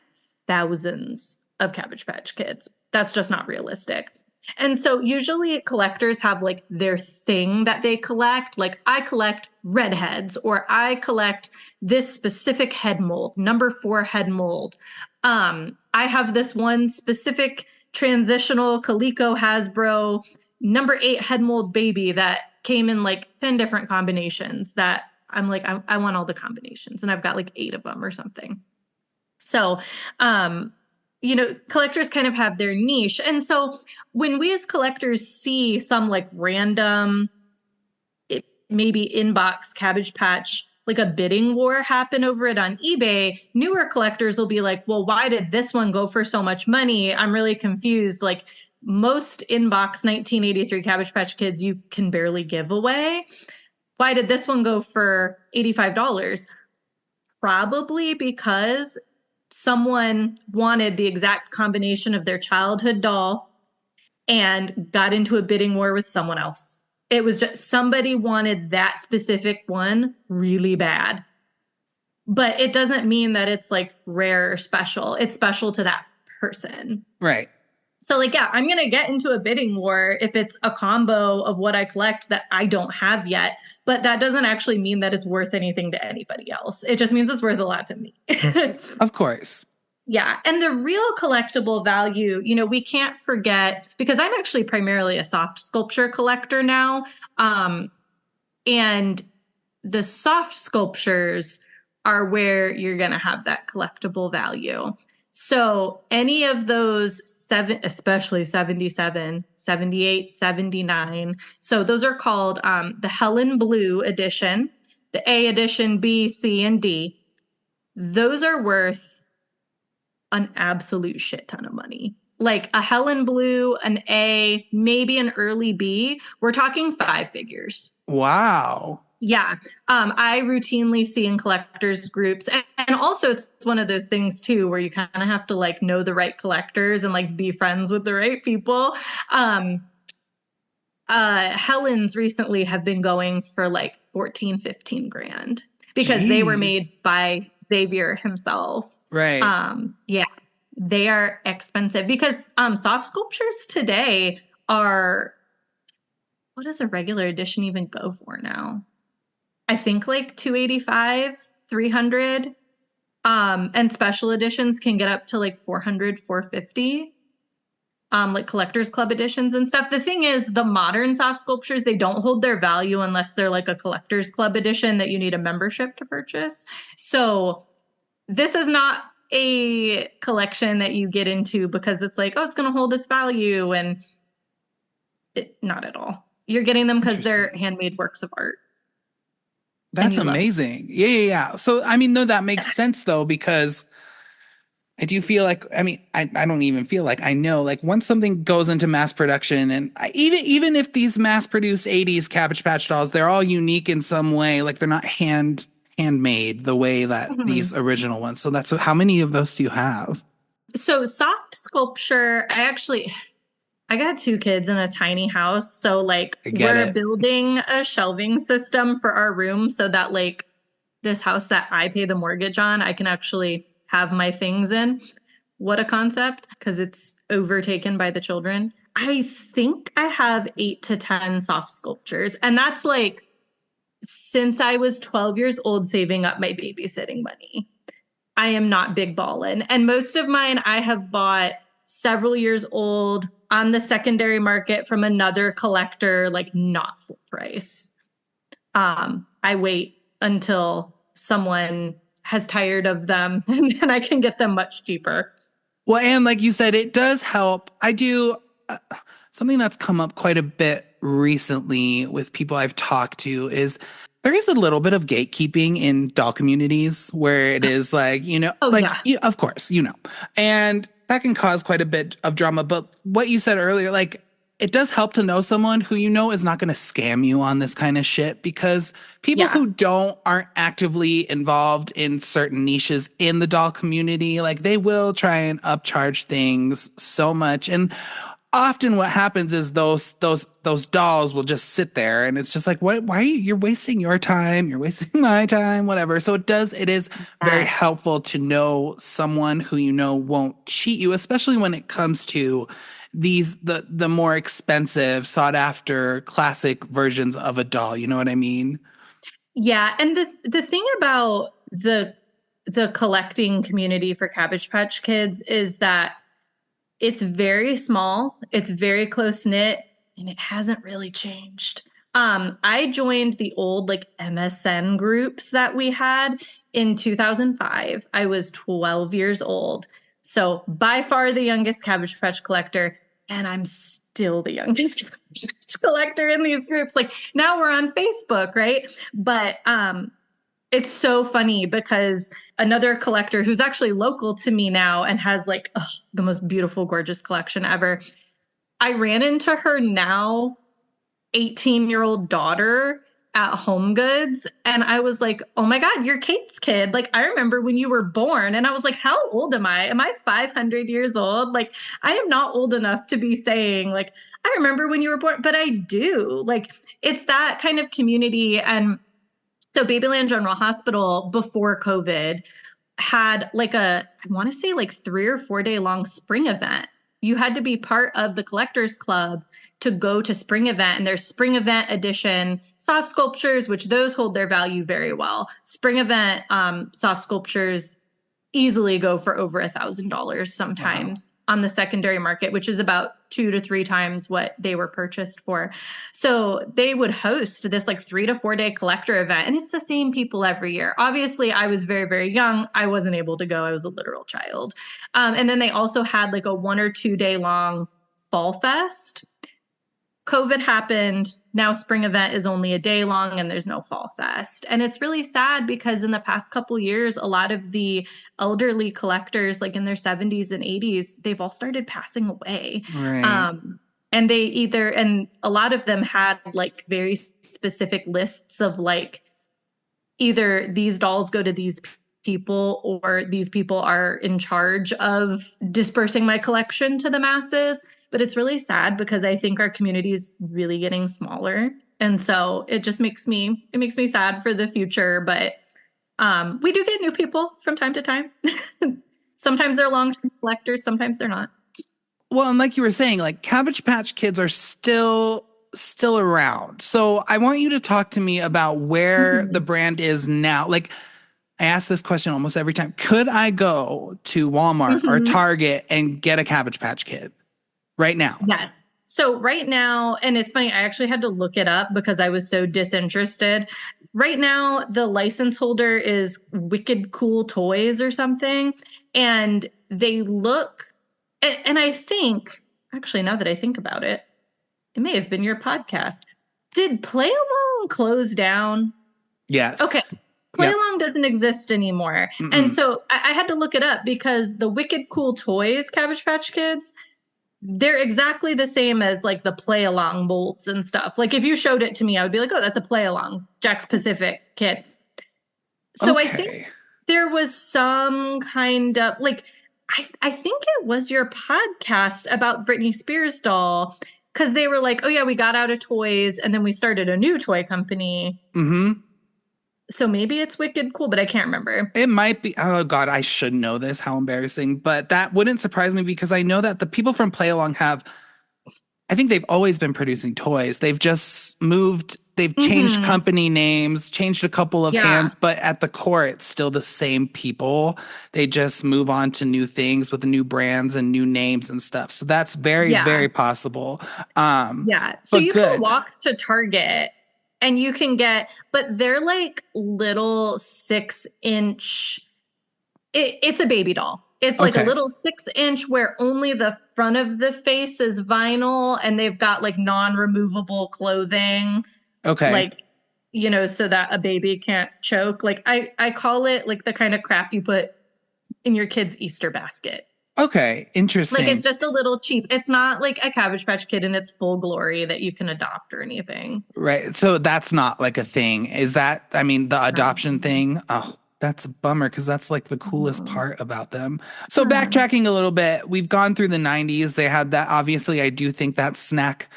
thousands of Cabbage Patch Kids. That's just not realistic. And so usually collectors have like their thing that they collect. Like, I collect redheads, or I collect this specific head mold, number 4 head mold. I have this one specific transitional Coleco Hasbro number 8 head mold baby that came in like 10 different combinations that I'm like, I want all the combinations, and I've got like 8 of them or something. So, collectors kind of have their niche. And so when we as collectors see some like random, maybe inbox Cabbage Patch, like a bidding war happen over it on eBay, newer collectors will be like, well, why did this one go for so much money? I'm really confused. Like, most inbox 1983 Cabbage Patch Kids you can barely give away. Why did this one go for $85? Probably because someone wanted the exact combination of their childhood doll and got into a bidding war with someone else. It was just somebody wanted that specific one really bad. But it doesn't mean that it's like rare or special. It's special to that person. Right. So, like, yeah, I'm going to get into a bidding war if it's a combo of what I collect that I don't have yet. But that doesn't actually mean that it's worth anything to anybody else. It just means it's worth a lot to me. Of course. Yeah. And the real collectible value, we can't forget, because I'm actually primarily a soft sculpture collector now. And the soft sculptures are where you're going to have that collectible value. So any of those especially 77, 78, 79. So those are called the Helen Blue edition, the A edition, B, C, and D. Those are worth an absolute shit ton of money. Like a Helen Blue, an A, maybe an early B. We're talking 5 figures. Wow. Yeah. I routinely see in collectors groups, and also it's one of those things too, where you kind of have to like know the right collectors and like be friends with the right people. Helen's recently have been going for like 14, 15 grand because they were Jeez. made by Xavier himself. Right. Yeah, they are expensive because soft sculptures today are, what does a regular edition even go for now? I think like 285, 300. And special editions can get up to like 400, 450. like collectors club editions and stuff. The thing is, the modern soft sculptures, they don't hold their value unless they're like a collectors club edition that you need a membership to purchase. So this is not a collection that you get into because it's like, oh, it's going to hold its value, and not at all. You're getting them because they're handmade works of art. That's amazing. Yeah. So, I mean, no, that makes sense though, because I do feel like, I mean, I don't even feel like I know, like once something goes into mass production, and even if these mass produced 80s Cabbage Patch dolls, they're all unique in some way. Like they're not handmade the way that these original ones. So that's, how many of those do you have? So soft sculpture, I got 2 kids in a tiny house. So like we're building a shelving system for our room so that like this house that I pay the mortgage on, I can actually have my things in. What a concept, because it's overtaken by the children. I think I have 8 to 10 soft sculptures. And that's like since I was 12 years old, saving up my babysitting money. I am not big ballin'. And most of mine I have bought several years old on the secondary market from another collector, like not full price. I wait until someone has tired of them and then I can get them much cheaper. Well, and like you said, it does help. I do something that's come up quite a bit recently with people I've talked to is there is a little bit of gatekeeping in doll communities where it is like, of course, and that can cause quite a bit of drama. But what you said earlier, like, it does help to know someone who is not going to scam you on this kind of shit, because people who aren't actively involved in certain niches in the doll community, like they will try and upcharge things so much. And often what happens is those dolls will just sit there, and it's just like, why are you're wasting your time, you're wasting my time, whatever. So it is very helpful to know someone who won't cheat you, especially when it comes to the more expensive, sought after classic versions of a doll. You know what I mean? Yeah. And the thing about the collecting community for Cabbage Patch Kids is that it's very small, it's very close knit, and it hasn't really changed. I joined the old like MSN groups that we had in 2005. I was 12 years old. So by far the youngest Cabbage Patch collector, and I'm still the youngest Cabbage Patch collector in these groups. Like now we're on Facebook, right? But it's so funny because another collector who's actually local to me now and has like the most beautiful, gorgeous collection ever. I ran into her now 18-year-old daughter at Home Goods. And I was like, oh my God, you're Kate's kid. Like, I remember when you were born. And I was like, how old am I? Am I 500 years old? Like, I am not old enough to be saying, like, I remember when you were born, but I do. Like, it's that kind of community. And so Babyland General Hospital before COVID had like I want to say like 3 or 4 day long spring event. You had to be part of the collectors club to go to spring event, and there's spring event edition soft sculptures, which those hold their value very well. Spring event soft sculptures easily go for over $1,000 sometimes on the secondary market, which is about 2 to 3 times what they were purchased for. So they would host this like 3 to 4 day collector event, and it's the same people every year. Obviously, I was very, very young. I wasn't able to go. I was a literal child. And then they also had like a 1 or 2 day long fall fest. COVID happened. Now spring event is only a day long and there's no fall fest. And it's really sad because in the past couple years, a lot of the elderly collectors, like in their 70s and 80s, they've all started passing away. Right. And and a lot of them had like very specific lists of like, either these dolls go to these people or these people are in charge of dispersing my collection to the masses. But it's really sad because I think our community is really getting smaller. And so it just makes me sad for the future. But we do get new people from time to time. Sometimes they're long-term collectors, sometimes they're not. Well, and like you were saying, like Cabbage Patch Kids are still around. So I want you to talk to me about where the brand is now. Like, I ask this question almost every time. Could I go to Walmart or Target and get a Cabbage Patch Kid? right now. Yes. So right now, and it's funny, I actually had to look it up because I was so disinterested. Right now, the license holder is Wicked Cool Toys or something. And they look, and I think, actually, now that I think about it, it may have been your podcast. Did Play Along close down? Yes. Okay. Play Yep. Along doesn't exist anymore. Mm-mm. And so I had to look it up because the Wicked Cool Toys Cabbage Patch Kids, they're exactly the same as like the Play Along molds and stuff. Like if you showed it to me, I would be like, oh, that's a Play Along Jack's Pacific kid. So I think Okay. there was some kind of like, I think it was your podcast about Britney Spears doll, because they were like, oh yeah, we got out of toys and then we started a new toy company. Mm-hmm. So maybe it's Wicked Cool, but I can't remember. It might be. Oh God, I should know this. How embarrassing! But that wouldn't surprise me because I know that the people from Play Along have. I think they've always been producing toys. They've just moved. They've changed Mm-hmm. company names, changed a couple of Yeah. hands, but at the core, it's still the same people. They just move on to new things with new brands and new names and stuff. So that's very, Yeah. very possible. Yeah. So But you can good. walk to Target and you can get, but they're like little 6-inch. It's a baby doll. It's like a Okay. little 6-inch where only the front of the face is vinyl and they've got like non-removable clothing, Okay. like, so that a baby can't choke. Like I call it like the kind of crap you put in your kid's Easter basket. Okay. Like Interesting. it's just a little cheap. It's not like a Cabbage Patch Kid in its full glory that you can adopt or anything. Right. So that's not like a thing. Is that, I mean, the adoption thing? Oh, that's a bummer because that's like the coolest Mhm. part about them. So Yeah. backtracking a little bit, we've gone through the 90s. They had that. Obviously, I do think that snack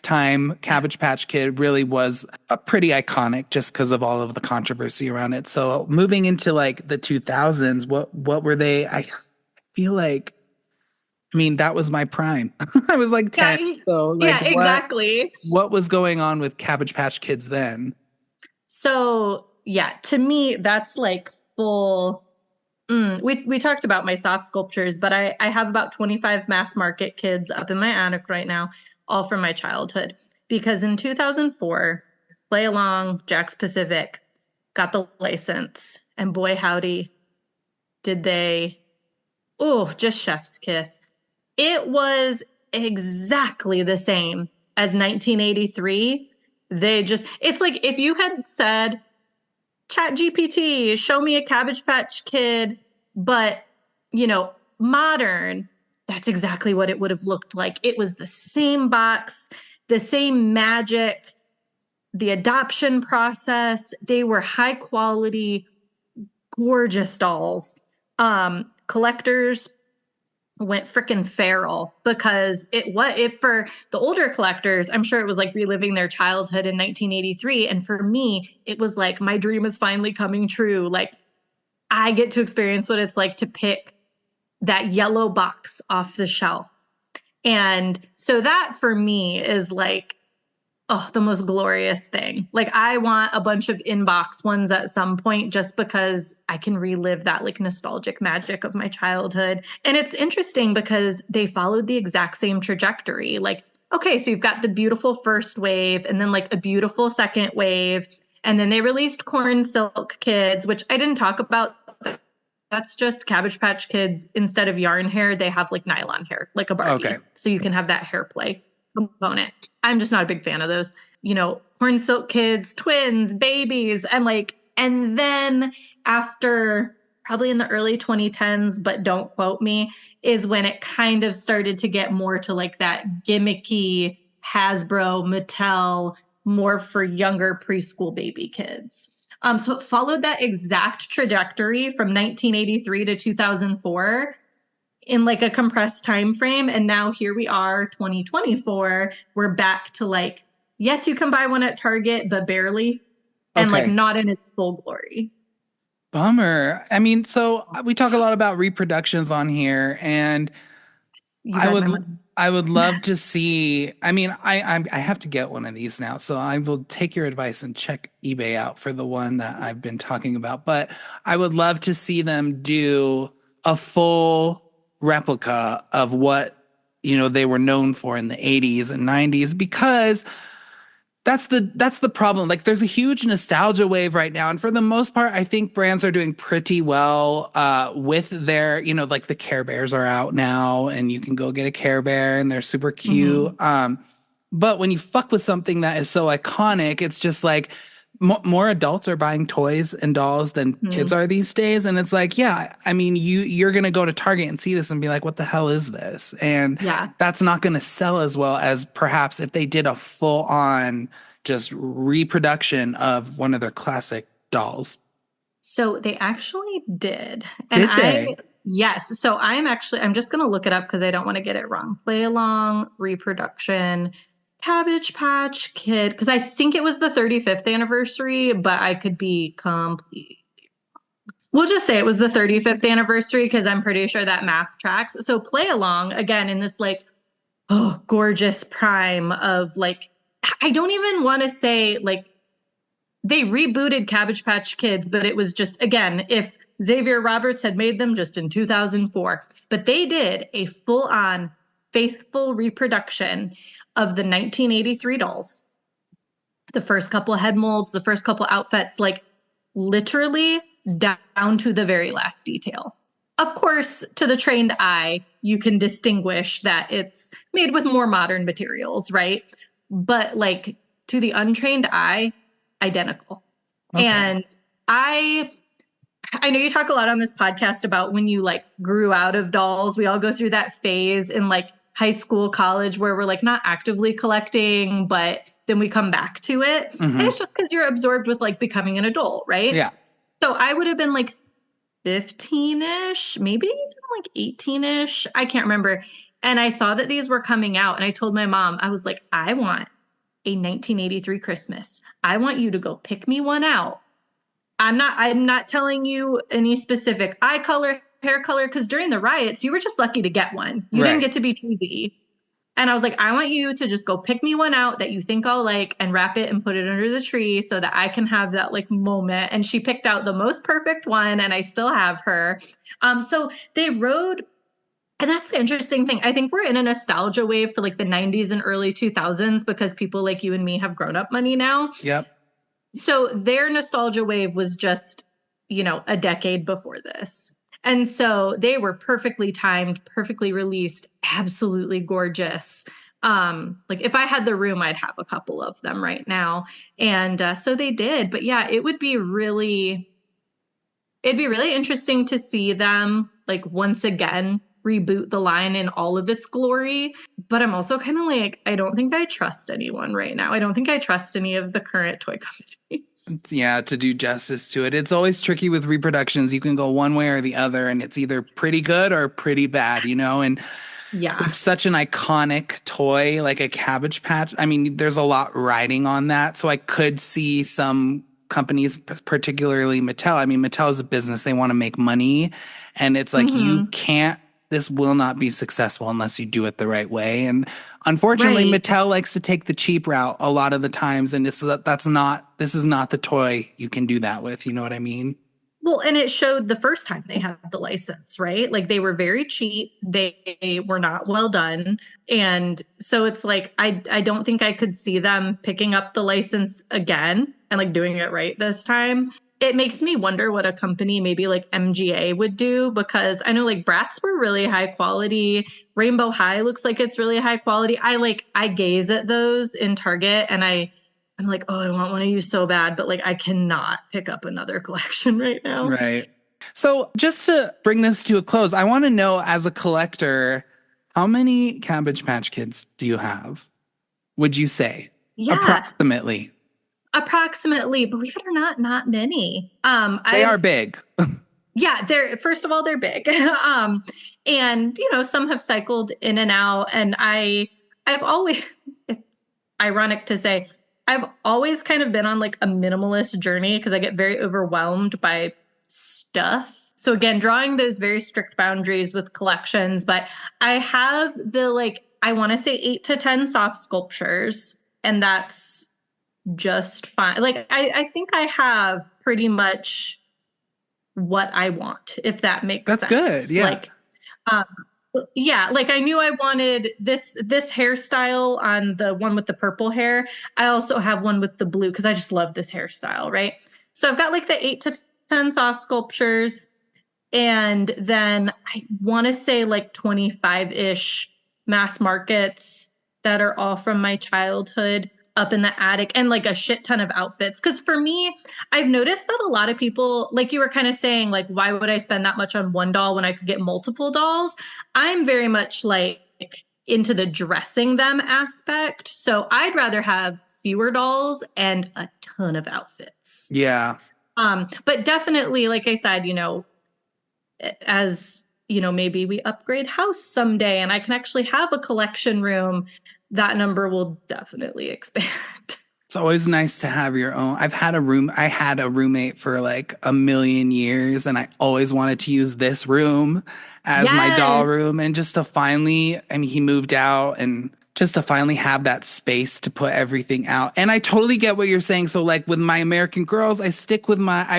time Cabbage Patch Kid really was a pretty iconic just because of all of the controversy around it. So moving into like the 2000s, what were they? I feel like, I mean, that was my prime. I was like Yeah, 10. So like yeah, exactly. what was going on with Cabbage Patch Kids then? So yeah, to me, that's like full. We talked about my soft sculptures, but I have about 25 mass market kids up in my attic right now, all from my childhood. Because in 2004, Play Along, Jack's Pacific got the license, and boy howdy, did they! Oh, just chef's kiss. It was exactly the same as 1983. It's like if you had said, Chat GPT, show me a Cabbage Patch Kid, but, modern, that's exactly what it would have looked like. It was the same box, the same magic, the adoption process. They were high quality, gorgeous dolls. Collectors went freaking feral because it for the older collectors, I'm sure it was like reliving their childhood in 1983, and for me it was like my dream is finally coming true. Like I get to experience what it's like to pick that yellow box off the shelf. And so that for me is like, oh, the most glorious thing. Like I want a bunch of inbox ones at some point just because I can relive that like nostalgic magic of my childhood. And it's interesting because they followed the exact same trajectory. Like, okay, so you've got the beautiful first wave and then like a beautiful second wave. And then they released Corn Silk Kids, which I didn't talk about. That's just Cabbage Patch Kids. Instead of yarn hair, they have like nylon hair, like a Barbie. Okay. So you can have that hair play component. I'm just not a big fan of those, Corn Silk Kids, twins, babies, and then after probably in the early 2010s, but don't quote me, is when it kind of started to get more to like that gimmicky Hasbro, Mattel, more for younger preschool baby kids. So it followed that exact trajectory from 1983 to 2004 in like a compressed time frame, and now here we are 2024, we're back to like, yes, you can buy one at Target but barely, and like Okay. not in its full glory. Bummer. I mean, so we talk a lot about reproductions on here, and You I read my would mind. I would love to see. I mean, I have to get one of these now, so I will take your advice and check eBay out for the one that I've been talking about. But I would love to see them do a full replica of what they were known for in the 80s and 90s, because that's the problem. Like, there's a huge nostalgia wave right now, and for the most part, I think brands are doing pretty well with their, like the Care Bears are out now, and you can go get a Care Bear, and they're super cute. But when you fuck with something that is so iconic, it's just like more adults are buying toys and dolls than kids are these days, and it's like, yeah, I mean, you're gonna go to Target and see this and be like, what the hell is this? And Yeah. that's not gonna sell as well as perhaps if they did a full on just reproduction of one of their classic dolls. So they actually did. And Did they? yes. So I'm just going to look it up because I don't want to get it wrong. Play along, reproduction, Cabbage Patch Kid. Because I think it was the 35th anniversary, but I could be complete. We'll just say it was the 35th anniversary because I'm pretty sure that math tracks. So play along again in this like, oh, gorgeous prime of like, I don't even want to say like they rebooted Cabbage Patch Kids, but it was just, again, if Xavier Roberts had made them just in 2004. But they did a full-on faithful reproduction of the 1983 dolls. The first couple head molds, the first couple outfits, like literally down to the very last detail. Of course, to the trained eye, you can distinguish that it's made with more modern materials, right? But like to the untrained eye, identical. Okay. And I know you talk a lot on this podcast about when you like grew out of dolls. We all go through that phase in like high school, college, where we're like not actively collecting, but then we come back to it. And it's just because you're absorbed with like becoming an adult, right? Yeah. So I would have been like 15-ish, maybe even like 18-ish. I can't remember. And I saw that these were coming out, and I told my mom, I was like, I want a 1983 Christmas. I want you to go pick me one out. I'm not telling you any specific eye color, hair color, because during the riots, you were just lucky to get one. You didn't get to be choosy. And I was like, I want you to just go pick me one out that you think I'll like and wrap it and put it under the tree so that I can have that like moment. And she picked out the most perfect one, and I still have her. So they rode. And that's the interesting thing. I think we're in a nostalgia wave for like the 90s and early 2000s because people like you and me have grown up money now. Yep. So their nostalgia wave was just, a decade before this. And so they were perfectly timed, perfectly released, absolutely gorgeous. Like if I had the room, I'd have a couple of them right now. And so they did. But yeah, it'd be really interesting to see them like once again reboot the line in all of its glory. But I'm also kind of like, I don't think I trust anyone right now. I don't think I trust any of the current toy companies. Yeah, to do justice to it. It's always tricky with reproductions. You can go one way or the other, and it's either pretty good or pretty bad, And yeah, with such an iconic toy like a Cabbage Patch, I mean, there's a lot riding on that. So I could see some companies, particularly Mattel. I mean, Mattel is a business. They want to make money. And it's like, this will not be successful unless you do it the right way. And unfortunately, Mattel likes to take the cheap route a lot of the times. And this is not the toy you can do that with. You know what I mean? Well, and it showed the first time they had the license, right? Like they were very cheap. They were not well done. And so it's like, I don't think I could see them picking up the license again and like doing it right this time. It makes me wonder what a company maybe like MGA would do, because I know like Bratz were really high quality. Rainbow High looks like it's really high quality. I gaze at those in Target and I'm like, oh, I want one of you so bad, but like I cannot pick up another collection right now. Right. So just to bring this to a close, I want to know, as a collector, how many Cabbage Patch Kids do you have? Would you say? Yeah. Approximately, believe it or not many. They are big. Yeah, first of all, they're big. And some have cycled in and out. And I've always, it's ironic to say, I've always kind of been on like a minimalist journey because I get very overwhelmed by stuff. So again, drawing those very strict boundaries with collections, but I have I want to say 8 to 10 soft sculptures, and that's just fine. Like, I think I have pretty much what I want, if that makes sense. That's good. Yeah. Yeah, like I knew I wanted this hairstyle on the one with the purple hair. I also have one with the blue because I just love this hairstyle, right? So I've got like the 8 to 10 soft sculptures, and then I want to say like 25-ish mass markets that are all from my childhood up in the attic, and like a shit ton of outfits. Because for me, I've noticed that a lot of people, like you were kind of saying, like, why would I spend that much on one doll when I could get multiple dolls? I'm very much like into the dressing them aspect. So I'd rather have fewer dolls and a ton of outfits. Yeah. But definitely, like I said, as maybe we upgrade house someday and I can actually have a collection room, that number will definitely expand. It's always nice to have your own. I had a roommate for like a million years, and I always wanted to use this room as my doll Yes. room. And just to finally, I mean, he moved out, and just to finally have that space to put everything out. And I totally get what you're saying. So, like with my American Girls, I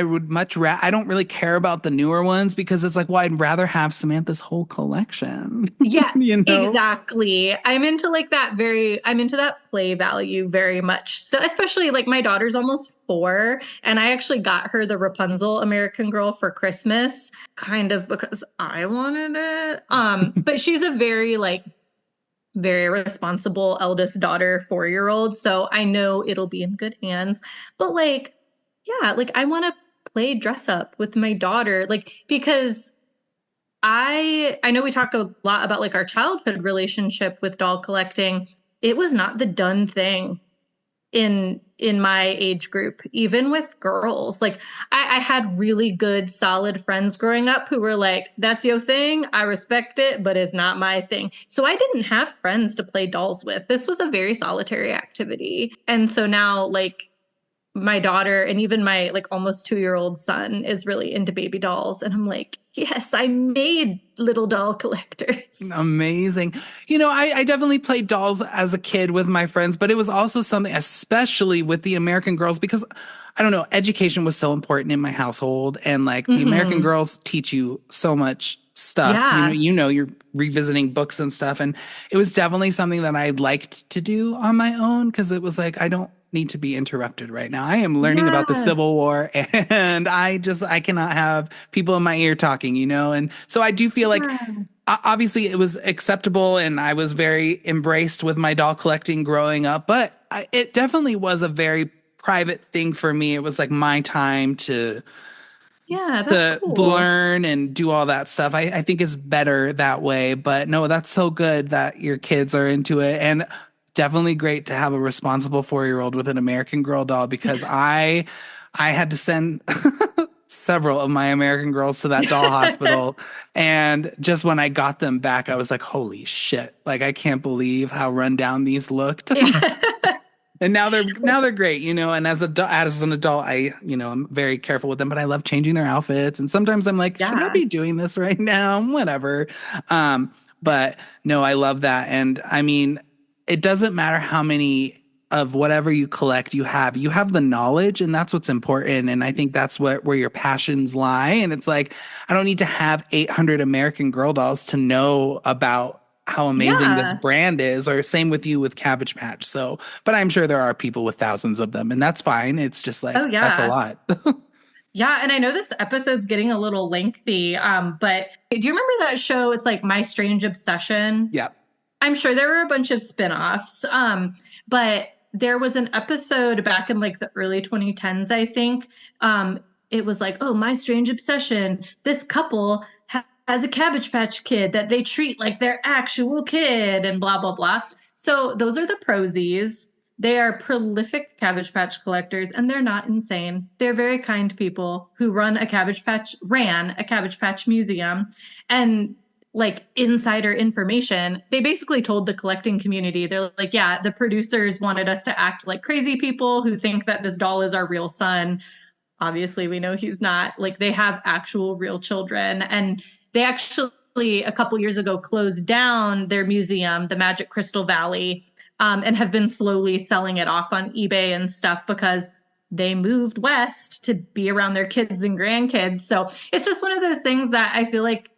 would I don't really care about the newer ones because it's like, well, I'd rather have Samantha's whole collection, Yeah, you know? exactly. I'm into that play value very much. So especially like my daughter's almost 4, and I actually got her the Rapunzel American Girl for Christmas, kind of because I wanted it. But she's a very responsible eldest daughter, 4-year-old. So I know it'll be in good hands. But like, yeah, like I want to play dress up with my daughter, like, because I know we talk a lot about like our childhood relationship with doll collecting. It was not the done thing in my age group, even with girls. Like I had really good, solid friends growing up who were like, that's your thing. I respect it, but it's not my thing. So I didn't have friends to play dolls with. This was a very solitary activity. And so now, like, my daughter and even my like almost 2-year-old son is really into baby dolls. And I'm like, yes, I made little doll collectors. Amazing. I definitely played dolls as a kid with my friends, but it was also something, especially with the American Girls, because I don't know, education was so important in my household. And like the American Mm-hmm. Girls teach you so much stuff. Yeah. You're revisiting books and stuff. And it was definitely something that I liked to do on my own because it was like, I don't need to be interrupted right now. I am learning about the Yeah. Civil War and I cannot have people in my ear talking, And so I do feel like Yeah. obviously it was acceptable and I was very embraced with my doll collecting growing up, but it definitely was a very private thing for me. It was like my time Yeah, that's to cool. learn and do all that stuff. I think it's better that way, but no, that's so good that your kids are into it. And definitely great to have a responsible 4-year-old with an American Girl doll because I had to send several of my American Girls to that doll hospital. And just when I got them back, I was like, holy shit. Like, I can't believe how run down these looked. Yeah. And now they're great, And as an adult, I'm very careful with them, but I love changing their outfits. And sometimes I'm like, should I Yeah. be doing this right now? Whatever. But no, I love that. And I mean, it doesn't matter how many of whatever you collect you have the knowledge, and that's what's important. And I think that's where your passions lie. And it's like, I don't need to have 800 American Girl dolls to know about how amazing this Yeah. brand is, or same with you with Cabbage Patch. So, but I'm sure there are people with thousands of them, and that's fine. It's just Oh, like, that's a yeah. lot. Yeah. And I know this episode's getting a little lengthy, but do you remember that show? It's like My Strange Obsession. Yeah. I'm sure there were a bunch of spin-offs, but there was an episode back in like the early 2010s, I think. It was like, oh, My Strange Obsession. This couple has a Cabbage Patch Kid that they treat like their actual kid and blah, blah, blah. So those are the prosies. They are prolific Cabbage Patch collectors, and they're not insane. They're very kind people who ran a Cabbage Patch museum. And like insider information, they basically told the collecting community, they're like, yeah, the producers wanted us to act like crazy people who think that this doll is our real son. Obviously, we know he's not. Like, they have actual real children. And they actually, a couple years ago, closed down their museum, the Magic Crystal Valley, and have been slowly selling it off on eBay and stuff because they moved west to be around their kids and grandkids. So it's just one of those things that I feel like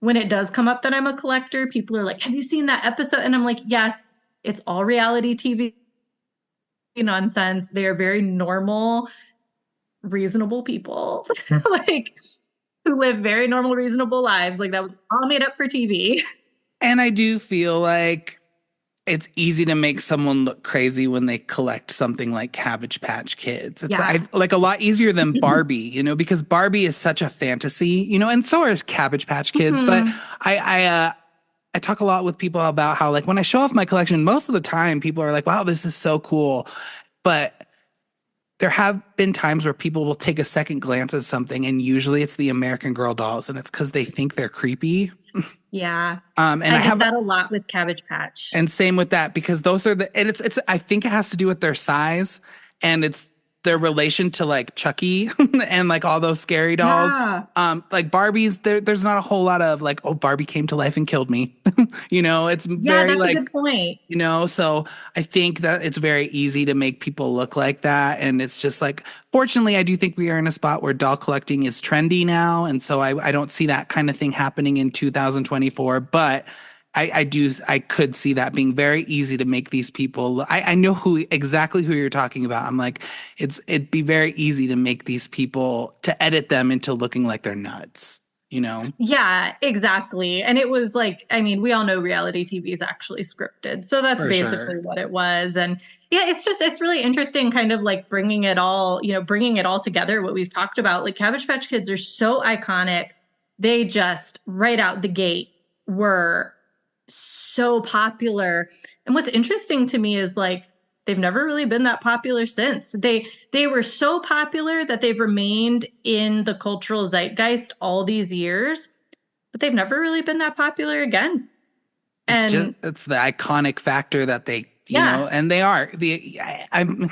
when it does come up that I'm a collector, people are like, have you seen that episode? And I'm like, yes, it's all reality TV nonsense. They are very normal, reasonable people, like who live very normal, reasonable lives. Like that was all made up for TV. And I do feel like it's easy to make someone look crazy when they collect something like Cabbage Patch Kids. It's Yeah. like a lot easier than Barbie, because Barbie is such a fantasy, and so are Cabbage Patch Kids. But I talk a lot with people about how, like, when I show off my collection, most of the time people are like, wow, this is so cool. But there have been times where people will take a second glance at something, and usually it's the American Girl dolls, and it's because they think they're creepy. Yeah. And I get that a lot with Cabbage Patch. And same with that, because those are and it's I think it has to do with their size, and it's their relation to like Chucky and like all those scary dolls. Yeah. Like Barbie's, there's not a whole lot of like, oh, Barbie came to life and killed me. It's very that's like, a good point. So I think that it's very easy to make people look like that. And it's just like, fortunately, I do think we are in a spot where doll collecting is trendy now. And so I don't see that kind of thing happening in 2024. But I could see that being very easy to make these people. I know exactly who you're talking about. I'm like, it'd be very easy to make these people, to edit them into looking like they're nuts. Yeah, exactly. And it was like, I mean, we all know reality TV is actually scripted. So that's For basically sure. what it was. And yeah, it's really interesting kind of like bringing it all together, what we've talked about. Like Cabbage Patch Kids are so iconic. They just right out the gate were so popular. And what's interesting to me is like they've never really been that popular since. They were so popular that they've remained in the cultural zeitgeist all these years, but they've never really been that popular again. It's the iconic factor that they, and they are I'm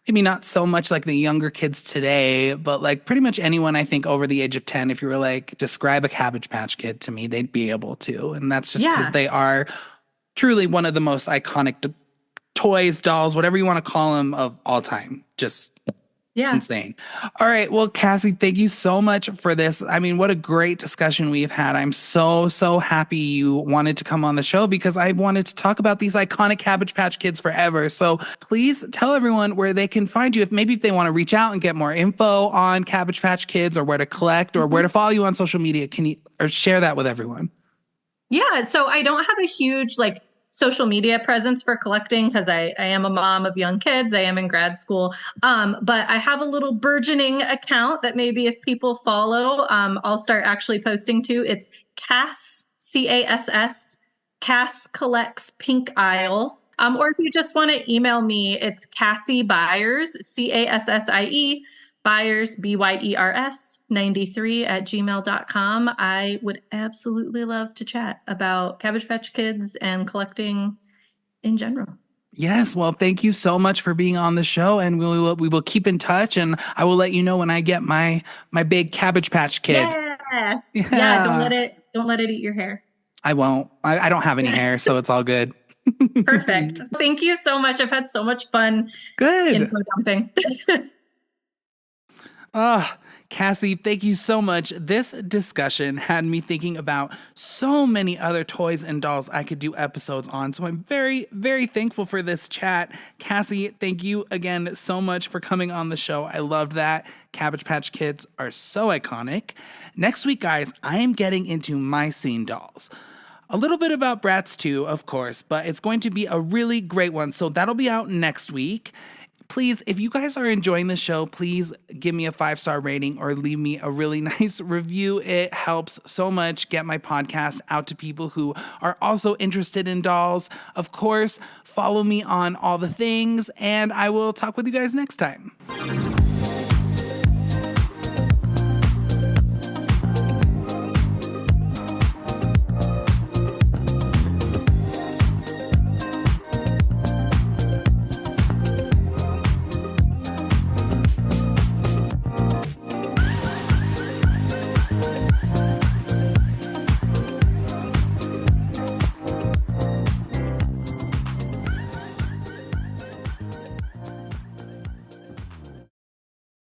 maybe not so much like the younger kids today, but like pretty much anyone I think over the age of 10, if you were like, describe a Cabbage Patch Kid to me, they'd be able to. And that's just because they are truly one of the most iconic toys, dolls, whatever you want to call them of all time. Just insane. All right. Well, Cassie, thank you so much for this. I mean, what a great discussion we've had. I'm so, so happy you wanted to come on the show, because I've wanted to talk about these iconic Cabbage Patch Kids forever. So please tell everyone where they can find you. If they want to reach out and get more info on Cabbage Patch Kids, or where to collect, or where to follow you on social media. Can you share that with everyone? Yeah. So I don't have a huge like social media presence for collecting because I am a mom of young kids. I am in grad school. But I have a little burgeoning account that maybe if people follow, I'll start actually posting to. It's Cass, CASS, Cass Collects Pink Isle. Or if you just want to email me, it's Cassie Byers, CASSIE, Byers, BYERS 93 at gmail.com. I would absolutely love to chat about Cabbage Patch Kids and collecting in general. Yes. Well, thank you so much for being on the show, and we will keep in touch, and I will let you know when I get my big Cabbage Patch Kid. Yeah. Don't let it eat your hair. I won't. I don't have any hair, so it's all good. Perfect. Thank you so much. I've had so much fun. Good. Info dumping. Cassie, thank you so much. This discussion had me thinking about so many other toys and dolls I could do episodes on. So I'm very, very thankful for this chat. Cassie, thank you again so much for coming on the show. I loved that. Cabbage Patch Kids are so iconic. Next week, guys, I am getting into my scene dolls. A little bit about Bratz too, of course, but it's going to be a really great one. So that'll be out next week. Please, if you guys are enjoying the show, please give me a 5-star rating or leave me a really nice review. It helps so much get my podcast out to people who are also interested in dolls. Of course, follow me on all the things, and I will talk with you guys next time.